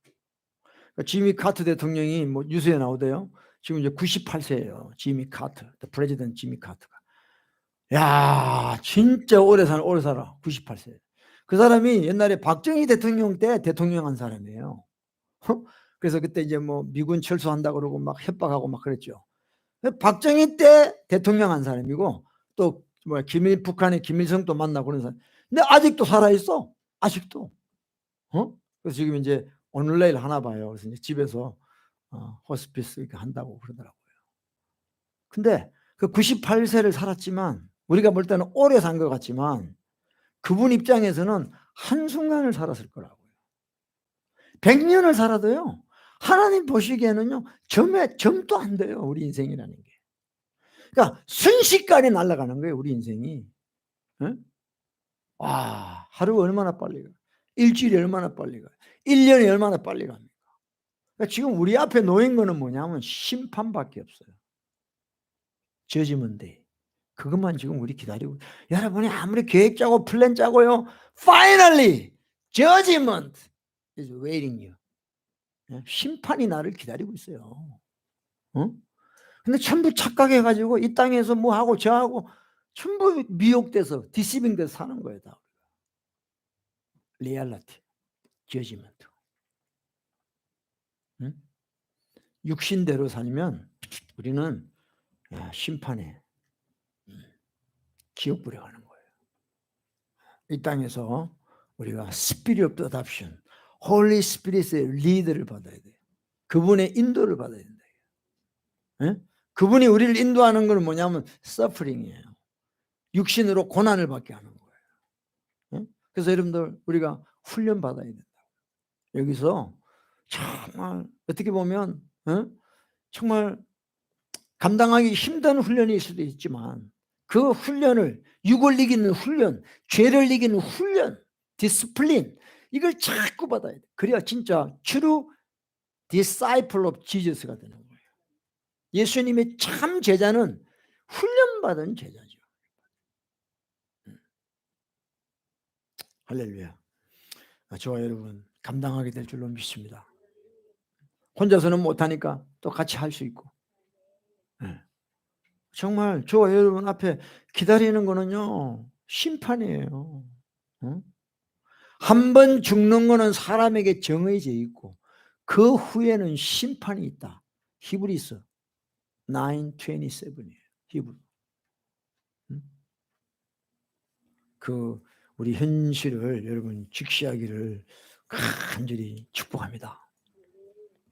[SPEAKER 1] 지미 카트 대통령이 뭐 뉴스에 나오대요. 지금 이제 98세예요. 지미 카트, 프레지던트 지미 카트가. 야, 진짜 오래 살아. 98세. 그 사람이 옛날에 박정희 대통령 때 대통령 한 사람이에요. 그래서 그때 이제 뭐 미군 철수한다 그러고 막 협박하고 막 그랬죠. 박정희 때 대통령 한 사람이고 또 뭐 북한의 김일성도 만나고 그런 사람. 근데 아직도 살아있어. 아직도. 그래서 지금 이제 오늘 내일 하나 봐요. 그래서 이제 집에서 호스피스 이렇게 한다고 그러더라고요. 근데 그 98세를 살았지만 우리가 볼 때는 오래 산 것 같지만 그분 입장에서는 한순간을 살았을 거라고요. 100년을 살아도요. 하나님 보시기에는요. 점도 안 돼요. 우리 인생이라는 게. 그러니까 순식간에 날아가는 거예요. 우리 인생이. 응? 와, 하루가 얼마나 빨리 가요. 일주일이 얼마나 빨리 가요. 1년이 얼마나 빨리 갑니까. 그러니까 지금 우리 앞에 놓인 거는 뭐냐면 심판밖에 없어요. 저지먼데 그것만 지금 우리 기다리고, 여러분이 아무리 계획 짜고 플랜 짜고요, finally judgment is waiting you. 심판이 나를 기다리고 있어요. 근데 전부 착각해가지고 이 땅에서 뭐 하고 저 하고 전부 미혹돼서 디시빙 돼서 사는 거예요. 다 리얼리티, 저지먼트. 육신대로 살면 우리는 심판에 지옥불에 가는 거예요. 이 땅에서 우리가 Spirit of Adoption, Holy Spirit의 리드를 받아야 돼요. 그분의 인도를 받아야 된다. 그분이 우리를 인도하는 건 뭐냐면 suffering이에요. 육신으로 고난을 받게 하는 거예요. 그래서 여러분들 우리가 훈련 받아야 된다. 여기서 정말 어떻게 보면 정말 감당하기 힘든 훈련일 수도 있지만 그 훈련을, 육을 이기는 훈련, 죄를 이기는 훈련, 디스플린, 이걸 자꾸 받아야 돼. 그래야 진짜 true disciple of Jesus가 되는 거예요. 예수님의 참 제자는 훈련받은 제자죠. 할렐루야. 저와 여러분 감당하게 될 줄로 믿습니다. 혼자서는 못하니까 또 같이 할 수 있고. 정말 저와 여러분 앞에 기다리는 거는요, 심판이에요. 한 번 죽는 거는 사람에게 정해져 있고 그 후에는 심판이 있다. 히브리서 9:27이에요. 히브리. 그 우리 현실을 여러분 직시하기를 간절히 축복합니다.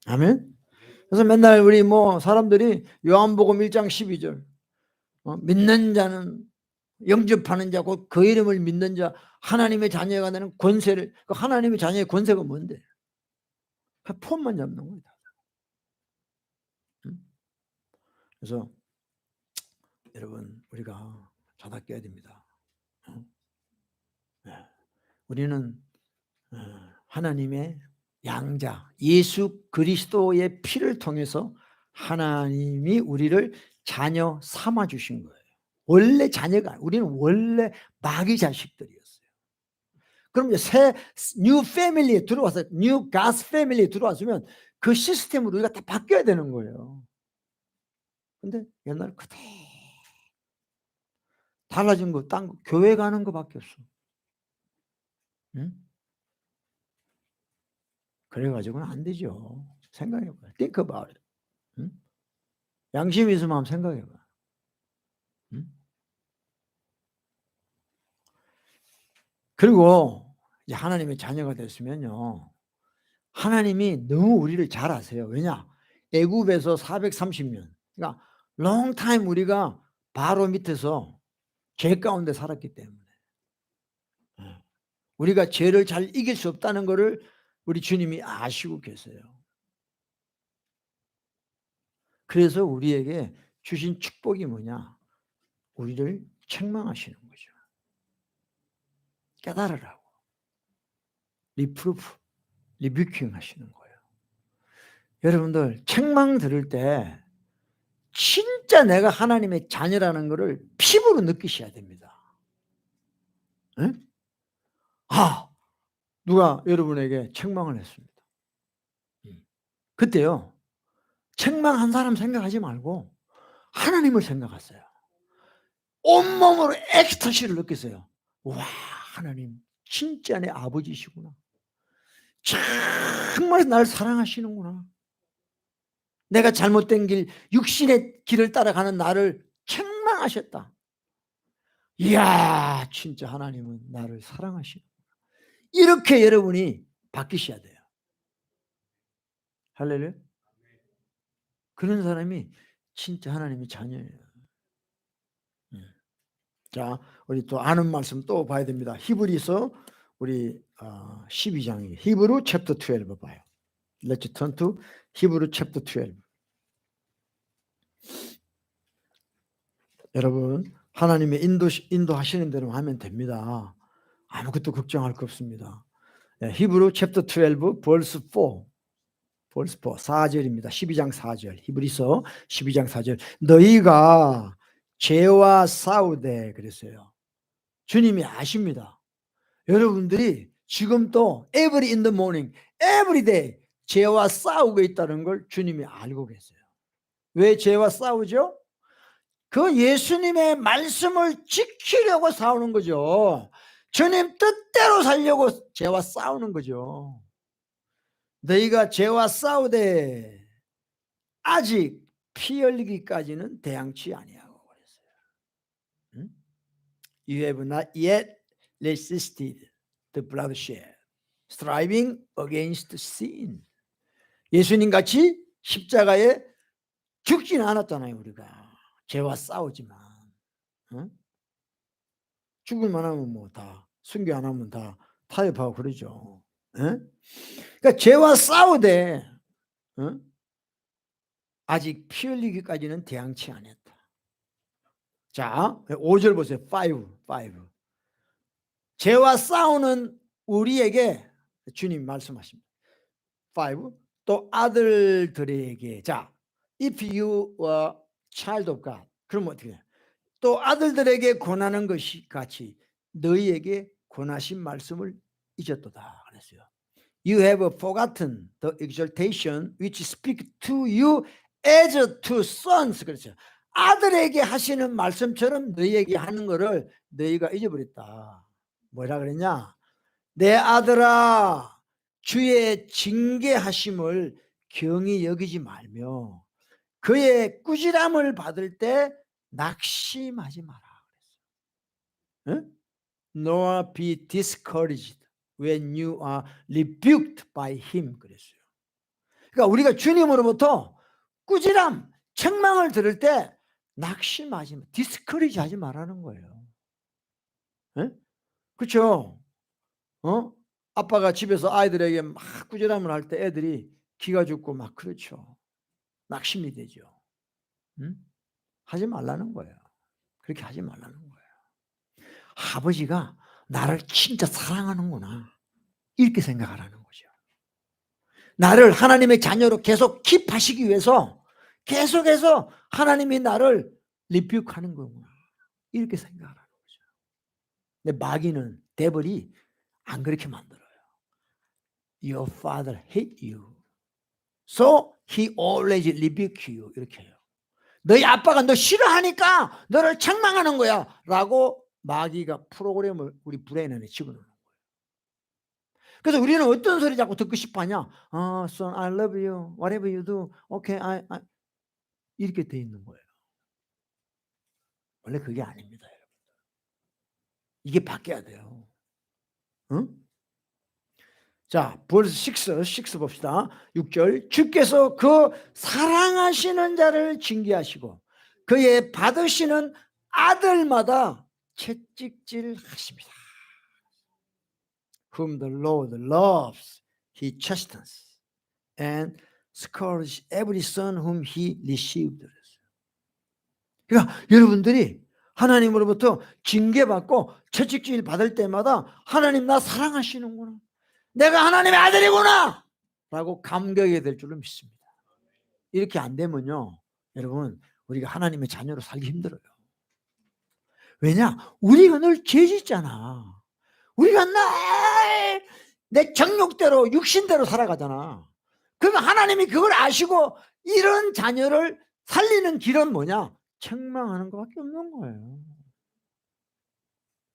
[SPEAKER 1] 아멘. 그래서 맨날 우리 뭐 사람들이 요한복음 1장 12절 믿는 자는, 영접하는 자, 곧 그 이름을 믿는 자, 하나님의 자녀가 되는 권세를, 그 하나님의 자녀의 권세가 뭔데? 폰만 잡는 거예요. 그래서 여러분 우리가 자다 깨야 됩니다. 우리는 하나님의 양자 예수 그리스도의 피를 통해서 하나님이 우리를 자녀 삼아 주신 거예요. 원래 자녀가, 우리는 원래 마귀 자식들이었어요. 그럼 이제 새 뉴 패밀리에 들어와서, 뉴 가스 패밀리에 들어왔으면 그 시스템으로 우리가 다 바뀌어야 되는 거예요. 근데 옛날 그대로 달라진 거, 딴 거, 교회 가는 거밖에 없어. 그래가지고는 안 되죠. 생각해봐. Think about it. 양심이 있으면 한번 생각해봐. 그리고 이제 하나님의 자녀가 됐으면요, 하나님이 너무 우리를 잘 아세요. 왜냐? 애굽에서 430년 그러니까 long time 우리가 바로 밑에서 죄 가운데 살았기 때문에 우리가 죄를 잘 이길 수 없다는 것을 우리 주님이 아시고 계세요. 그래서 우리에게 주신 축복이 뭐냐? 우리를 책망하시는 거죠. 깨달으라고. 리프루프, 리뷰킹 하시는 거예요. 여러분들 책망 들을 때 진짜 내가 하나님의 자녀라는 것을 피부로 느끼셔야 됩니다. 네? 누가 여러분에게 책망을 했습니다. 그때요, 책망한 사람 생각하지 말고 하나님을 생각하세요. 온몸으로 엑스타시를 느끼세요. 와, 하나님 진짜 내 아버지시구나. 정말 날 사랑하시는구나. 내가 잘못된 길, 육신의 길을 따라가는 나를 책망하셨다. 이야, 진짜 하나님은 나를 사랑하시는구나. 이렇게 여러분이 바뀌셔야 돼요. 할렐루야. 그런 사람이 진짜 하나님의 자녀예요. 자, 우리 또 아는 말씀 또 봐야 됩니다. 히브리서 우리 12장이 히브루 챕터 12 봐요. Let's turn to 히브루 챕터 12. 여러분, 하나님의 인도하시는 대로 하면 됩니다. 아무것도 걱정할 거 없습니다. 히브루 챕터 12 verse 4. verse 4, 4절입니다. 12장 4절. 히브리서 12장 4절. 너희가 죄와 싸우되 그랬어요. 주님이 아십니다. 여러분들이 지금 또 every in the morning, every day 죄와 싸우고 있다는 걸 주님이 알고 계세요. 왜 죄와 싸우죠? 그 예수님의 말씀을 지키려고 싸우는 거죠. 주님 뜻대로 살려고 죄와 싸우는 거죠. 너희가 죄와 싸우되 아직 피 흘리기까지는 대항치 아니하고 그랬어요. You have not yet resisted the bloodshed, striving against sin. 예수님 같이 십자가에 죽지는 않았잖아요. 우리가 죄와 싸우지만 죽을만 하면 뭐 다 순교 안 하면 다 타협하고 그러죠. 그러니까 죄와 싸우되 아직 피 흘리기까지는 대항치 않았다. 자, 5절 보세요. 5. 죄와 싸우는 우리에게 주님 말씀하십니다. 5. 또 아들들에게, 자, if you were child of God, 그러면 어떻게 해요? 또 아들들에게 권하는 것이 같이 너희에게 권하신 말씀을 잊었도다 그랬어요. You have forgotten the exhortation which speak to you as to sons. 그랬어요. 아들에게 하시는 말씀처럼 너희에게 하는 거를 너희가 잊어버렸다. 뭐라 그랬냐? 내 아들아, 주의 징계하심을 경히 여기지 말며 그의 꾸지람을 받을 때 낙심하지 마라 그랬어요. 응? Nor be discouraged when you are rebuked by him 그랬어요. 그러니까 우리가 주님으로부터 꾸지람, 책망을 들을 때 낙심하지 마, 디스커리지 하지 말라는 거예요. 그렇죠? 아빠가 집에서 아이들에게 막 꾸지람을 할 때 애들이 기가 죽고 막 그렇죠. 낙심이 되죠. 하지 말라는 거예요. 그렇게 하지 말라는 거예요. 아버지가 나를 진짜 사랑하는구나 이렇게 생각하라는 거죠. 나를 하나님의 자녀로 계속 킵하시기 위해서 계속해서 하나님이 나를 리뷰하는 거구나 이렇게 생각하라는 거죠. 근데 마귀는, 데벌이 안 그렇게 만들어요. Your father hate you, so he always rebuke you 이렇게 해요. 너희 아빠가 너 싫어하니까 너를 책망하는 거야 라고 마귀가 프로그램을 우리 브레인 안에 집어넣는 거예요. 그래서 우리는 어떤 소리 자꾸 듣고 싶어 하냐? Son, I love you. Whatever you do, okay, I 이렇게 돼 있는 거예요. 원래 그게 아닙니다, 여러분. 이게 바뀌어야 돼요. 응? 자, verse 6 봅시다. 6절. 주께서 그 사랑하시는 자를 징계하시고 그의 받으시는 아들마다 채찍질 하십니다. Whom the Lord loves, he chastens and scourges every son whom he received. 그러니까 여러분들이 하나님으로부터 징계받고 채찍질 받을 때마다 하나님 나 사랑하시는구나, 내가 하나님의 아들이구나 라고 감격이 될 줄로 믿습니다. 이렇게 안 되면요, 여러분, 우리가 하나님의 자녀로 살기 힘들어요. 왜냐? 우리가 늘 죄 짓잖아. 우리가 늘 내 정욕대로 육신대로 살아가잖아. 그러면 하나님이 그걸 아시고 이런 자녀를 살리는 길은 뭐냐? 책망하는 것밖에 없는 거예요.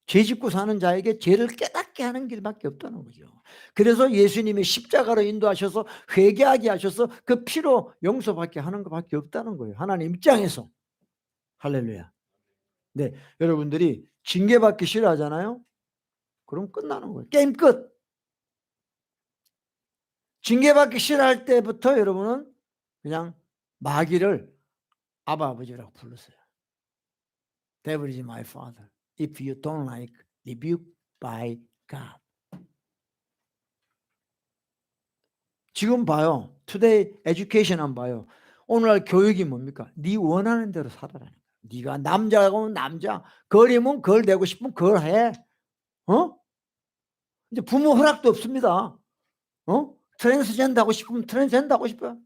[SPEAKER 1] 죄 짓고 사는 자에게 죄를 깨닫게 하는 길밖에 없다는 거죠. 그래서 예수님이 십자가로 인도하셔서 회개하게 하셔서 그 피로 용서받게 하는 것밖에 없다는 거예요, 하나님 입장에서. 할렐루야. 네, 여러분들이 징계받기 싫어하잖아요. 그럼 끝나는 거예요. 게임 끝. 징계받기 싫어할 때부터 여러분은 그냥 마귀를 아바 아버지라고 불렀어요. Devil is my father. If you don't like, rebuke by God. 지금 봐요. Today education 한번 봐요. 오늘날 교육이 뭡니까? 네 원하는 대로 살아라는 거야. 네가 남자고 남자, 걸이면 걸 되고 싶으면 걸 해. 이제 부모 허락도 없습니다. 트랜스젠더 하고 싶으면 트랜스젠더 하고 싶어요.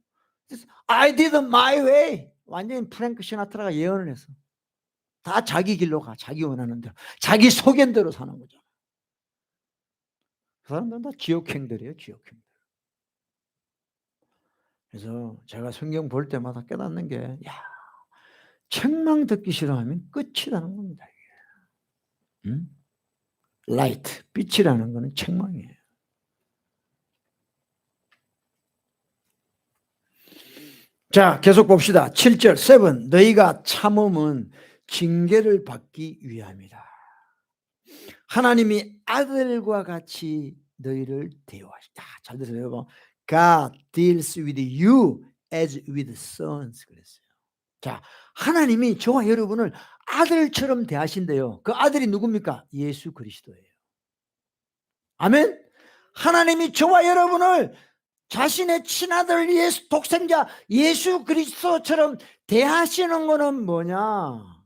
[SPEAKER 1] I did my way. 완전히 프랭크 시나트라가 예언을 했어. 다 자기 길로 가. 자기 원하는 대로. 자기 소견대로 사는 거죠. 그 사람들은 다 지옥행들이에요. 지옥행들. 그래서 제가 성경 볼 때마다 깨닫는 게, 야, 책망 듣기 싫어하면 끝이라는 겁니다. 이게. 라이트, 빛이라는 거는 책망이에요. 자, 계속 봅시다. 7절 7. 너희가 참음은 징계를 받기 위함이다. 하나님이 아들과 같이 너희를 대우하시다. 잘 들으세요. God deals with you as with sons. 그랬어요. 자, 하나님이 저와 여러분을 아들처럼 대하신대요. 그 아들이 누굽니까? 예수 그리스도예요. 아멘. 하나님이 저와 여러분을 자신의 친아들 예수, 독생자 예수 그리스도처럼 대하시는 것은 뭐냐?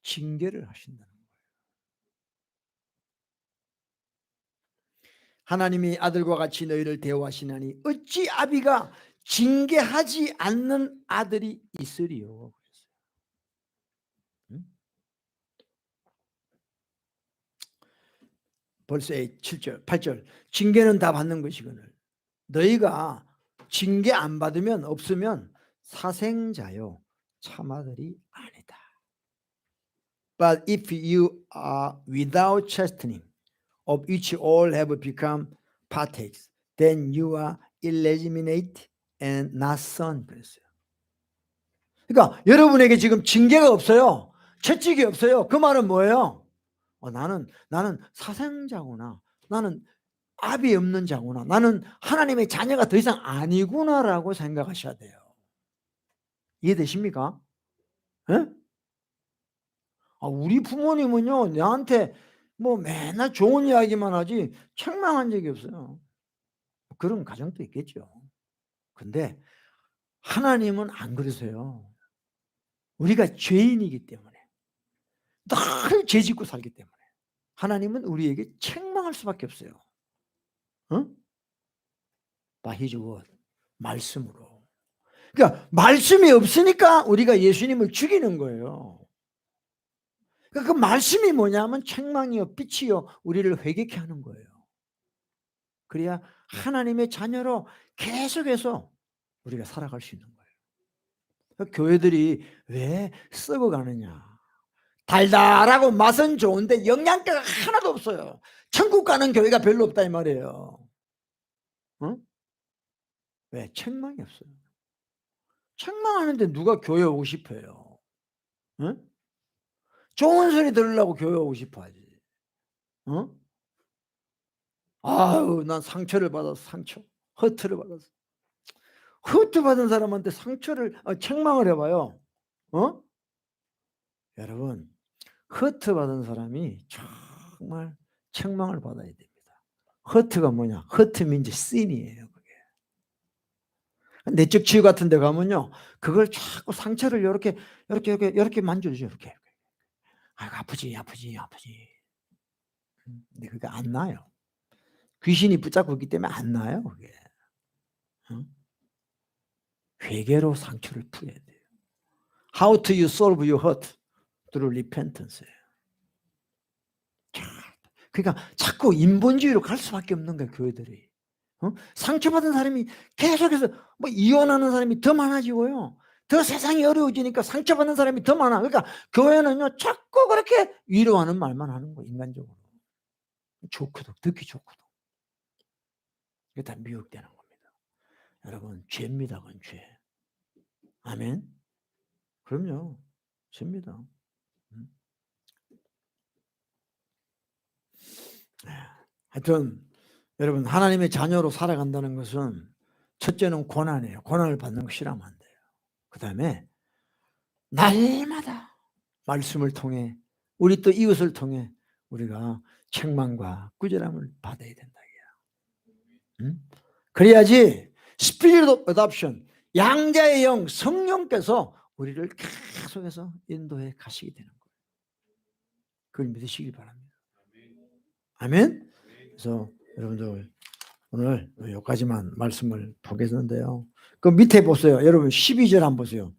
[SPEAKER 1] 징계를 하신다는 거예요. 하나님이 아들과 같이 너희를 대우하시나니 어찌 아비가 징계하지 않는 아들이 있으리요. 벌써 7절 8절 징계는 다 받는 것이거늘 너희가 징계 안 받으면 없으면 사생자요 참아들이 아니다. But if you are without chastening, of which all have become partakers, then you are illegitimate and not son. 그랬어요. 그러니까 여러분에게 지금 징계가 없어요. 채찍이 없어요. 그 말은 뭐예요? 나는 사생자구나. 나는 압이 없는 자구나. 나는 하나님의 자녀가 더 이상 아니구나라고 생각하셔야 돼요. 이해되십니까? 네? 우리 부모님은요, 나한테 뭐 맨날 좋은 이야기만 하지 책망한 적이 없어요. 그런 가정도 있겠죠. 근데 하나님은 안 그러세요. 우리가 죄인이기 때문에, 늘 죄 짓고 살기 때문에 하나님은 우리에게 책망할 수밖에 없어요. By His word, 말씀으로. 그러니까 말씀이 없으니까 우리가 예수님을 죽이는 거예요. 그러니까 그 말씀이 뭐냐면 책망이요 빛이요 우리를 회개케 하는 거예요. 그래야 하나님의 자녀로 계속해서 우리가 살아갈 수 있는 거예요. 그러니까 교회들이 왜 썩어가느냐. 달달하고 맛은 좋은데 영양가가 하나도 없어요. 천국 가는 교회가 별로 없다 이 말이에요. 왜? 책망이 없어요. 책망하는데 누가 교회 오고 싶어요? 좋은 소리 들으려고 교회 오고 싶어 하지. 아유, 난 상처를 받았어. 상처. 허트를 받았어. 허트 받은 사람한테 상처를 책망을 해 봐요. 여러분, 허트 받은 사람이 정말 책망을 받아야 됩니다. 허트가 뭐냐? 허트 means sin이에요, 그게. 내적 치유 같은 데 가면요. 그걸 자꾸 상처를 요렇게 만져주죠. 이렇게. 아이고, 아프지. 근데 그게 안 나요. 귀신이 붙잡고 있기 때문에 안 나요, 그게. 회개로 상처를 풀어야 돼요. How do you solve your hurt? Through repentance예요. 그러니까 자꾸 인본주의로 갈 수밖에 없는 거예요, 교회들이. 상처받은 사람이 계속해서 뭐 이혼하는 사람이 더 많아지고요. 더 세상이 어려워지니까 상처받는 사람이 더 많아. 그러니까 교회는요, 자꾸 그렇게 위로하는 말만 하는 거예요, 인간적으로. 좋거든, 듣기 좋거든. 이게 다 미혹되는 겁니다. 여러분, 죄입니다, 그건 죄. 아멘? 그럼요, 죄입니다. 하여튼 여러분, 하나님의 자녀로 살아간다는 것은 첫째는 고난이에요. 고난을 받는 거 싫어하면 안 돼요. 그 다음에 날마다 말씀을 통해 우리 또 이웃을 통해 우리가 책망과 꾸지람을 받아야 된다. 그래야지 Spirit of Adoption, 양자의 영, 성령께서 우리를 계속해서 인도해 가시게 되는 거예요. 그걸 믿으시기 바랍니다. 아멘. 그래서 여러분들 오늘 여기까지만 말씀을 보겠는데요. 그 밑에 보세요. 여러분 12절 한번 보세요.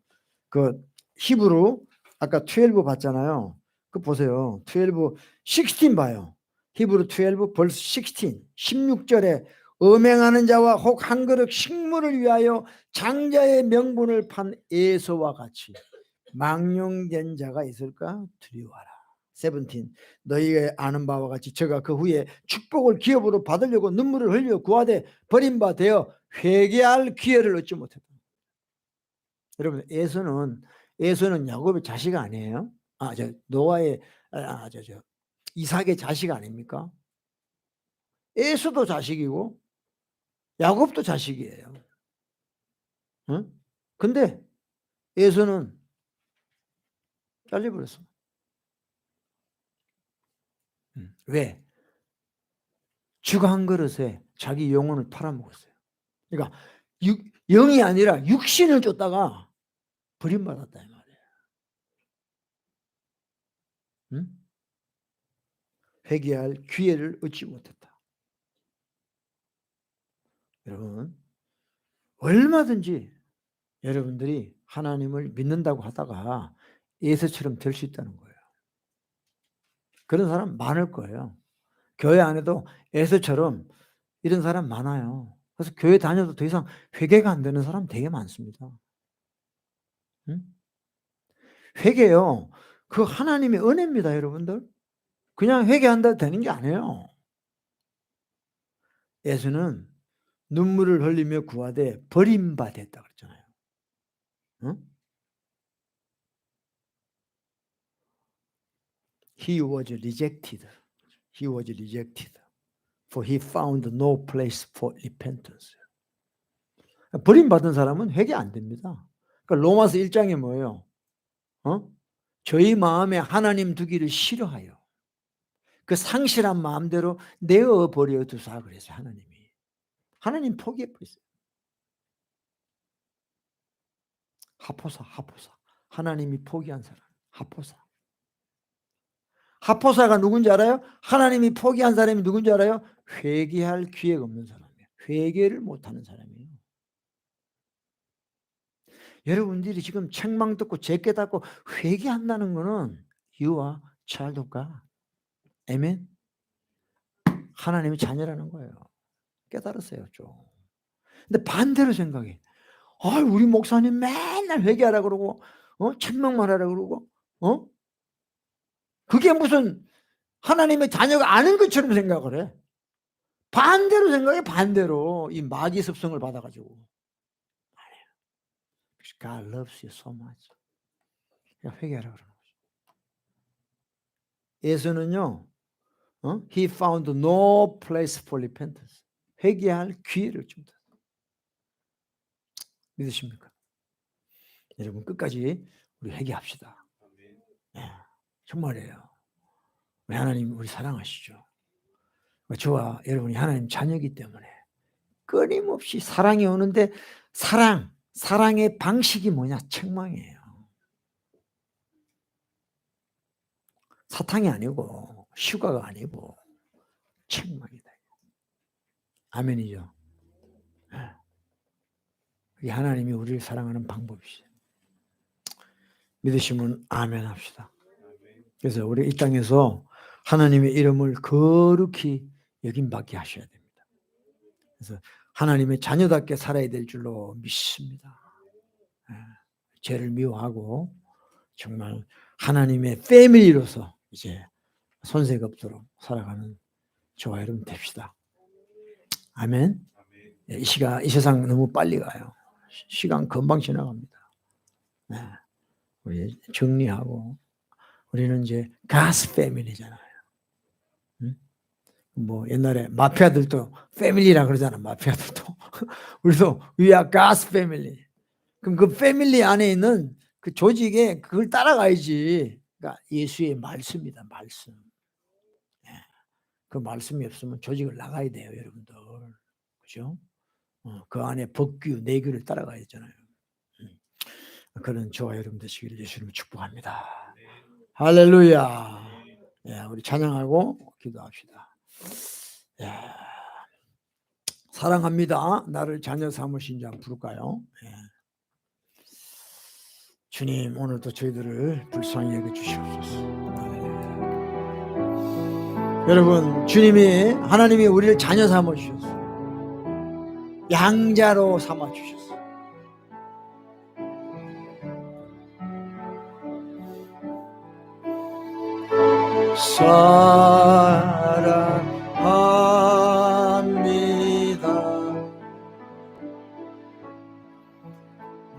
[SPEAKER 1] 그 히브루 아까 12 봤잖아요. 그 보세요. 12, 16 봐요. 히브루 12 벌스 16, 16절에 음행하는 자와 혹 한 그릇 식물을 위하여 장자의 명분을 판 에서와 같이 망령된 자가 있을까? 두려워하라. 17 너희가 아는 바와 같이 저가 그 후에 축복을 기업으로 받으려고 눈물을 흘려 구하되 버림바 되어 회개할 기회를 얻지 못했다. 여러분, 에서는 야곱의 자식 아니에요? 노아의 이삭의 자식 아닙니까? 에서도 자식이고 야곱도 자식이에요. 응? 근데 에서는 잘려버렸어. 왜? 쥐가 한 그릇에 자기 영혼을 팔아먹었어요. 그러니까 영이 아니라 육신을 쫓다가 버림받았다 이 말이에요. 응? 회개할 기회를 얻지 못했다. 여러분, 얼마든지 여러분들이 하나님을 믿는다고 하다가 에서처럼 될 수 있다는 거예요. 그런 사람 많을 거예요. 교회 안에도 에서처럼 이런 사람 많아요. 그래서 교회 다녀도 더 이상 회개가 안 되는 사람 되게 많습니다. 응? 회개요. 그 하나님의 은혜입니다, 여러분들. 그냥 회개한다 되는 게 아니에요. 에서는 눈물을 흘리며 구하되 버림받았다 그랬잖아요. 응? He was rejected. He was rejected. For he found no place for repentance. 버림받은 사람은 회개 안 됩니다. 그러니까 로마서 1장에 뭐예요? 저희 마음에 하나님 두기를 싫어하여 그 상실한 마음대로 내어버려 두사 그랬어요. 하나님 포기해버렸어요. 하포사 하나님이 포기한 사람 하포사가 누군지 알아요? 하나님이 포기한 사람이 누군지 알아요? 회개할 기회가 없는 사람이에요. 회개를 못하는 사람이에요. 여러분들이 지금 책망 듣고 죄 깨닫고 회개한다는 거는 You are child of God. 아멘. 하나님의 자녀라는 거예요. 깨달았어요 좀. 근데 반대로 생각해. 우리 목사님 맨날 회개하라 그러고 책망만 하라 그러고 그게 무슨 하나님의 자녀가 아는 것처럼 생각을 해. 반대로 생각해. 반대로 이 마귀 습성을 받아가지고. God loves you so much. 회개하라 그러는 거죠. 예수는요 He found no place for repentance. 회개할 기회를 줍니다. 믿으십니까? 여러분 끝까지 우리 회개합시다. 네, 정말이에요. 우리 하나님 우리 사랑하시죠. 저와 여러분이 하나님 자녀이기 때문에 끊임없이 사랑이 오는데 사랑의 방식이 뭐냐? 책망이에요. 사탕이 아니고 휴가가 아니고 책망이다. 아멘이죠. 그게 하나님이 우리를 사랑하는 방법이죠. 믿으시면 아멘 합시다. 그래서 우리 이 땅에서 하나님의 이름을 거룩히 여김받게 하셔야 됩니다. 그래서 하나님의 자녀답게 살아야 될 줄로 믿습니다. 죄를 미워하고 정말 하나님의 패밀리로서 이제 손색 없도록 살아가는 저와 여러분 됩시다. 아멘. 이 세상 너무 빨리 가요. 시간 금방 지나갑니다. 네. 우리 정리하고 우리는 이제 가스 패밀리잖아요. 뭐 옛날에 마피아들도 패밀리라 그러잖아. 마피아들도 우리도 we are God's family. 그럼 그 패밀리 안에 있는 그 조직에 그걸 따라가야지. 그러니까 예수의 말씀이다. 말씀. 네. 그 말씀이 없으면 조직을 나가야 돼요, 여러분들. 그죠? 그 안에 법규, 내규를 따라가야 되잖아요. 그런 저와 여러분 되시기를 예수님을 축복합니다. 할렐루야. 예, 우리 찬양하고 기도합시다. 예. 사랑합니다. 나를 자녀 삼으신 자 부를까요? 예. 주님, 오늘도 저희들을 불쌍히 여겨주시옵소서. 여러분, 하나님이 우리를 자녀 삼아주셨어요. 양자로 삼아주셨어요. 사랑합니다.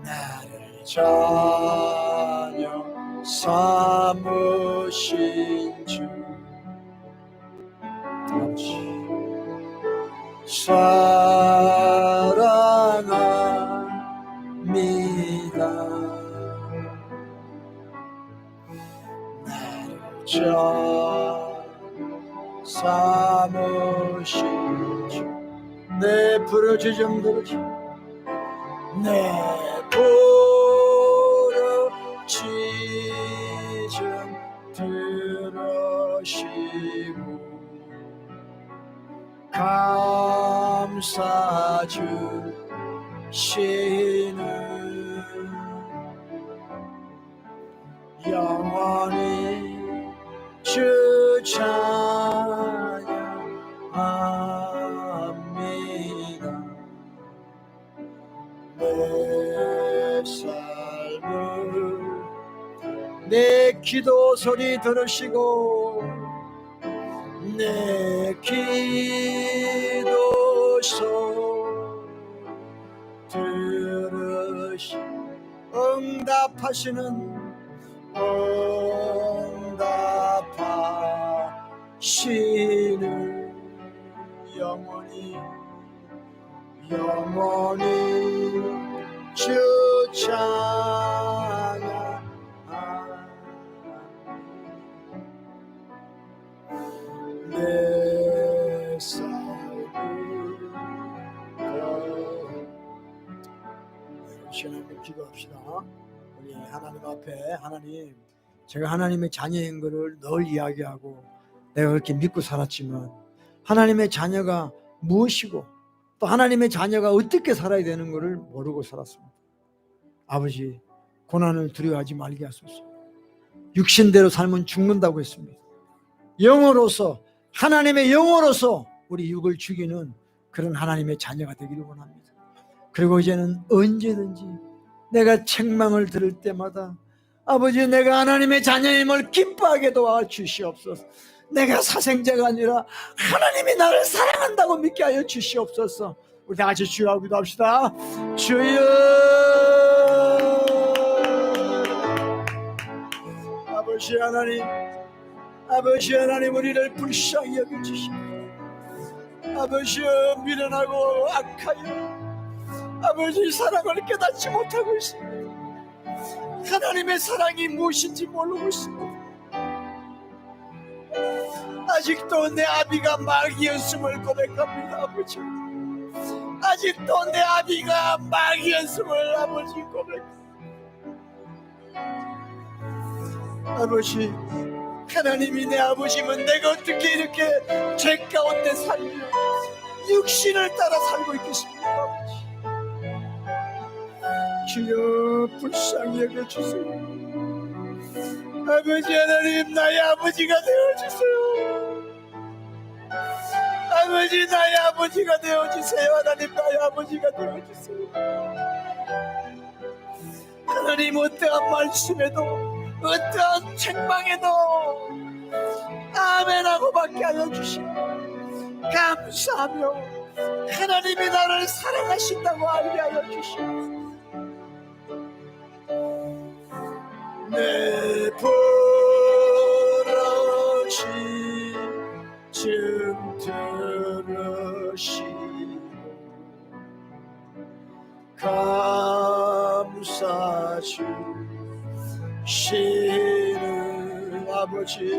[SPEAKER 1] 나를 자녀 삼으신 주 사랑합니다. 나를 자녀 삼으신 주 내 부르짖음 들으시고 내 부르짖음 들으시고 감사 주시는 영원히 주 찬양합니다. 내 삶을 내 기도 소리 들으시고 내 기도 소리 들으시 응답하시는 응답하시는 영원히 주 찬양 내 삶을 시간에 기도합시다. 우리 하나님 앞에 하나님, 제가 하나님의 자녀인 것을 늘 이야기하고 내가 그렇게 믿고 살았지만 하나님의 자녀가 무엇이고 또 하나님의 자녀가 어떻게 살아야 되는 것을 모르고 살았습니다. 아버지, 고난을 두려워하지 말게 하소서. 육신대로 살면 죽는다고 했습니다. 영으로서, 하나님의 영으로서 우리 육을 죽이는 그런 하나님의 자녀가 되기를 원합니다. 그리고 이제는 언제든지 내가 책망을 들을 때마다 아버지, 내가 하나님의 자녀임을 기뻐하게 도와주시옵소서. 내가 사생자가 아니라 하나님이 나를 사랑한다고 믿게 하여 주시옵소서. 우리 다 같이 주여 하고 기도합시다. 주여, 아버지 하나님, 아버지 하나님, 우리를 불쌍히 여겨주시고 아버지여, 미련하고 악하여 아버지 사랑을 깨닫지 못하고 있습니다. 하나님의 사랑이 무엇인지 모르고 있습니다. 아직도 내 아비가 마귀였음을 고백합니다. 아버지, 아직도 내 아비가 마귀였음을 아버지 고백합니다. 아버지, 하나님이 내 아버지면 내가 어떻게 이렇게 죄 가운데 살며 육신을 따라 살고 있겠습니까? 아버지, 주여 불쌍히 여겨주세요. 아버지 하나님, 나의 아버지가 되어주세요. 아버지, 나의 아버지가 되어주세요. 하나님, 나의 아버지가 되어주세요. 하나님, 어떠한 말씀에도 어떠한 책망에도 아멘하고 받게 하여 주시고 감사하며 하나님이 나를 사랑하신다고 알게 하여 주시고 내 버러지 좀 들으시고 감사주시는 아버지,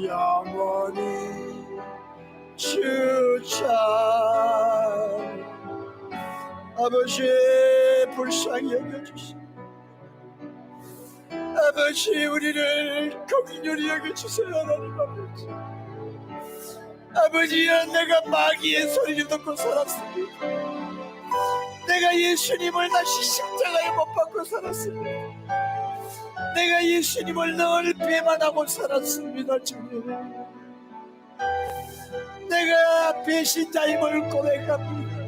[SPEAKER 1] 영원히 주찬 아버지, 불쌍히 여겨주시고 아버지, 우리를 긍휼히 여겨주세요. 하나님 아버지, 아버지야, 내가 마귀의 소리를 듣고 살았습니다. 내가 예수님을 다시 십자가에 못 박고 살았습니다. 내가 예수님을 늘 배반하고 살았습니다. 주님, 내가 배신자임을 고백합니다.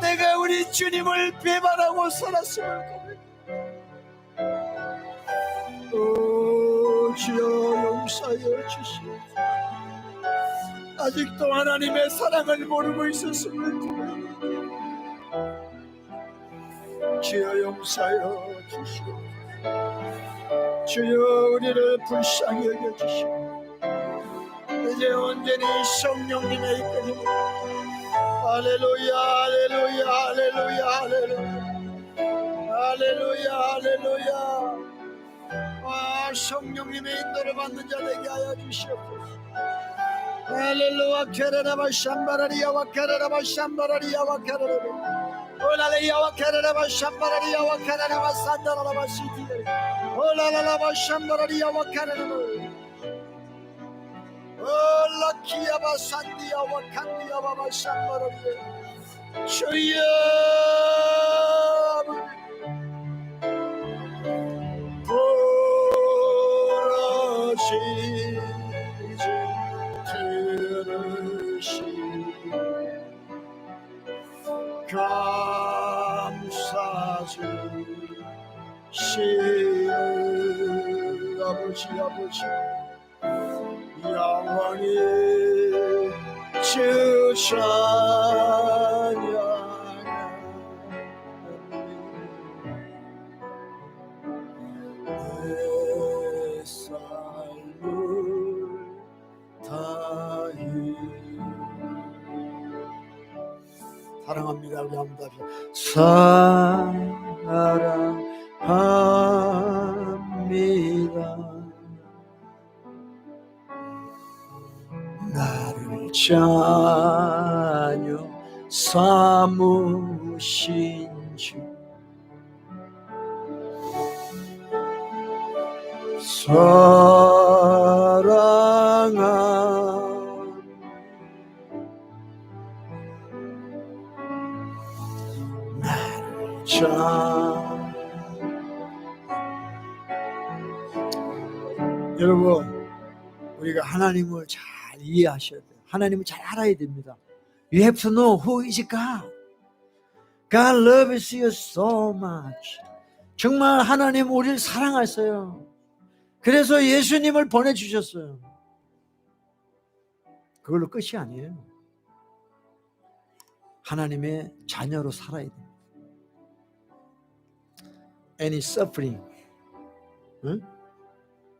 [SPEAKER 1] 내가 우리 주님을 배반하고 살았음을 고백합니다. 오 주여, 용서하여 주시옵소서. 아직도 하나님의 사랑을 모르고 있었음을 고백합니다. 주여, 용서하여 주시옵소서. 주여, 우리를 불쌍히 여겨주시고 이제 온전히 성령님의 이끌림으로 할렐루야, 할렐루야, 할렐루야, 할렐루야, 할렐루야, 할렐루야. 성령님의 인도를 받는 자 되게 하여 주시옵소서. 할렐루야, 케레라바 샴바라리야와 케레라바 샴바라리야와 케레라바 올라레야와 케레라바 샴바라리야와 케레라바 산다라바 시티 올라라라바 샴바라리야와 케레라바 올라키야바 산디야와 칸디야바 샴바라리야. 주여, 감사주시는 아버지, 아버지, 영원히 주 찬양. 내 삶을 다해 사랑합니다. 우리 한번 합시다. 사랑합니다. 나를 자녀 삼으신 주 사랑합니다. 나를 여러분, 우리가 하나님을 잘 이해하셔야 돼요. 하나님을 잘 알아야 됩니다. You have to know who is God. God loves you so much. 정말 하나님 우리를 사랑하세요. 그래서 예수님을 보내주셨어요. 그걸로 끝이 아니에요. 하나님의 자녀로 살아야 됩니다. Any suffering, 응?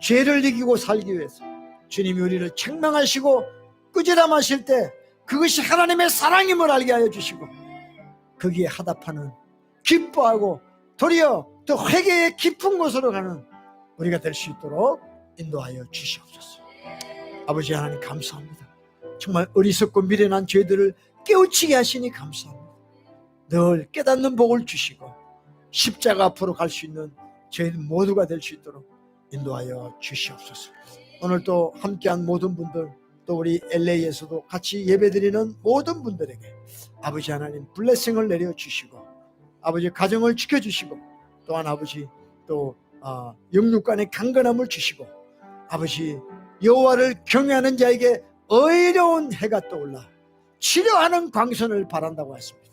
[SPEAKER 1] 죄를 이기고 살기 위해서 주님이 우리를 책망하시고 꾸지람하실 때 그것이 하나님의 사랑임을 알게 하여 주시고 거기에 하답하는, 기뻐하고 도리어 더 회개의 깊은 곳으로 가는 우리가 될 수 있도록 인도하여 주시옵소서. 아버지 하나님 감사합니다. 정말 어리석고 미련한 죄들을 깨우치게 하시니 감사합니다. 늘 깨닫는 복을 주시고 십자가 앞으로 갈 수 있는 저희 모두가 될 수 있도록 인도하여 주시옵소서. 오늘 또 함께한 모든 분들, 또 우리 LA에서도 같이 예배드리는 모든 분들에게 아버지 하나님 블레싱을 내려주시고 아버지 가정을 지켜주시고 또한 아버지 또 영육간의 강건함을 주시고 아버지 여호와를 경외하는 자에게 의로운 해가 떠올라 치료하는 광선을 바란다고 했습니다.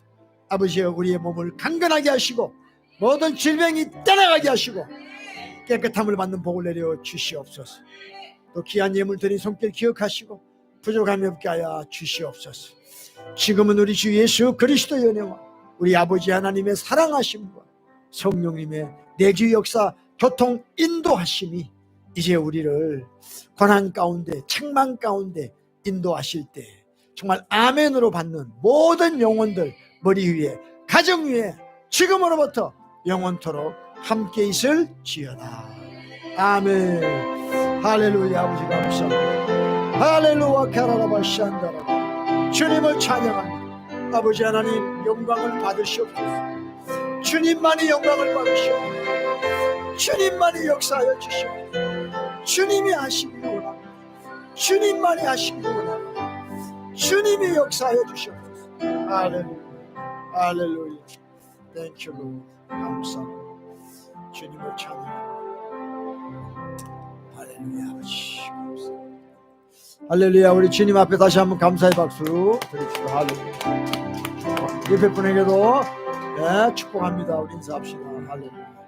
[SPEAKER 1] 아버지여 우리의 몸을 강건하게 하시고 모든 질병이 떠나가게 하시고 깨끗함을 받는 복을 내려 주시옵소서. 또 귀한 예물 드린 손길 기억하시고 부족함이 없게 하여 주시옵소서. 지금은 우리 주 예수 그리스도의 은혜와 우리 아버지 하나님의 사랑하심과 성령님의 내주 역사 교통 인도하심이 이제 우리를 고난 가운데 책망 가운데 인도하실 때 정말 아멘으로 받는 모든 영혼들 머리 위에 가정 위에 지금으로부터 영원토록 함께 있을지어다. 아멘. 할렐루야. 아버지 감사합니다. 할렐루야. 카라라바시안다라. 주님을 찬양합니다. 아버지 하나님 영광을 받으시옵소서. 주님만이 영광을 받으시옵소서. 주님만이 역사하여 주시옵소서. 주님이 하시기를 원합니다. 주님만이 하시기를 원합니다. 주님이 역사하여 주시옵소서. 할렐루야. 할렐루야. 땡큐 로 감사합니다. 주님을 찬양합니다. 할렐루야. 아버지 감사합니다. 할렐루야. 우리 주님 앞에 다시 한번 감사의 박수 드립시다. 할렐루야. 옆에 분에게도 축복합니다. 우리 인사합시다. 할렐루야.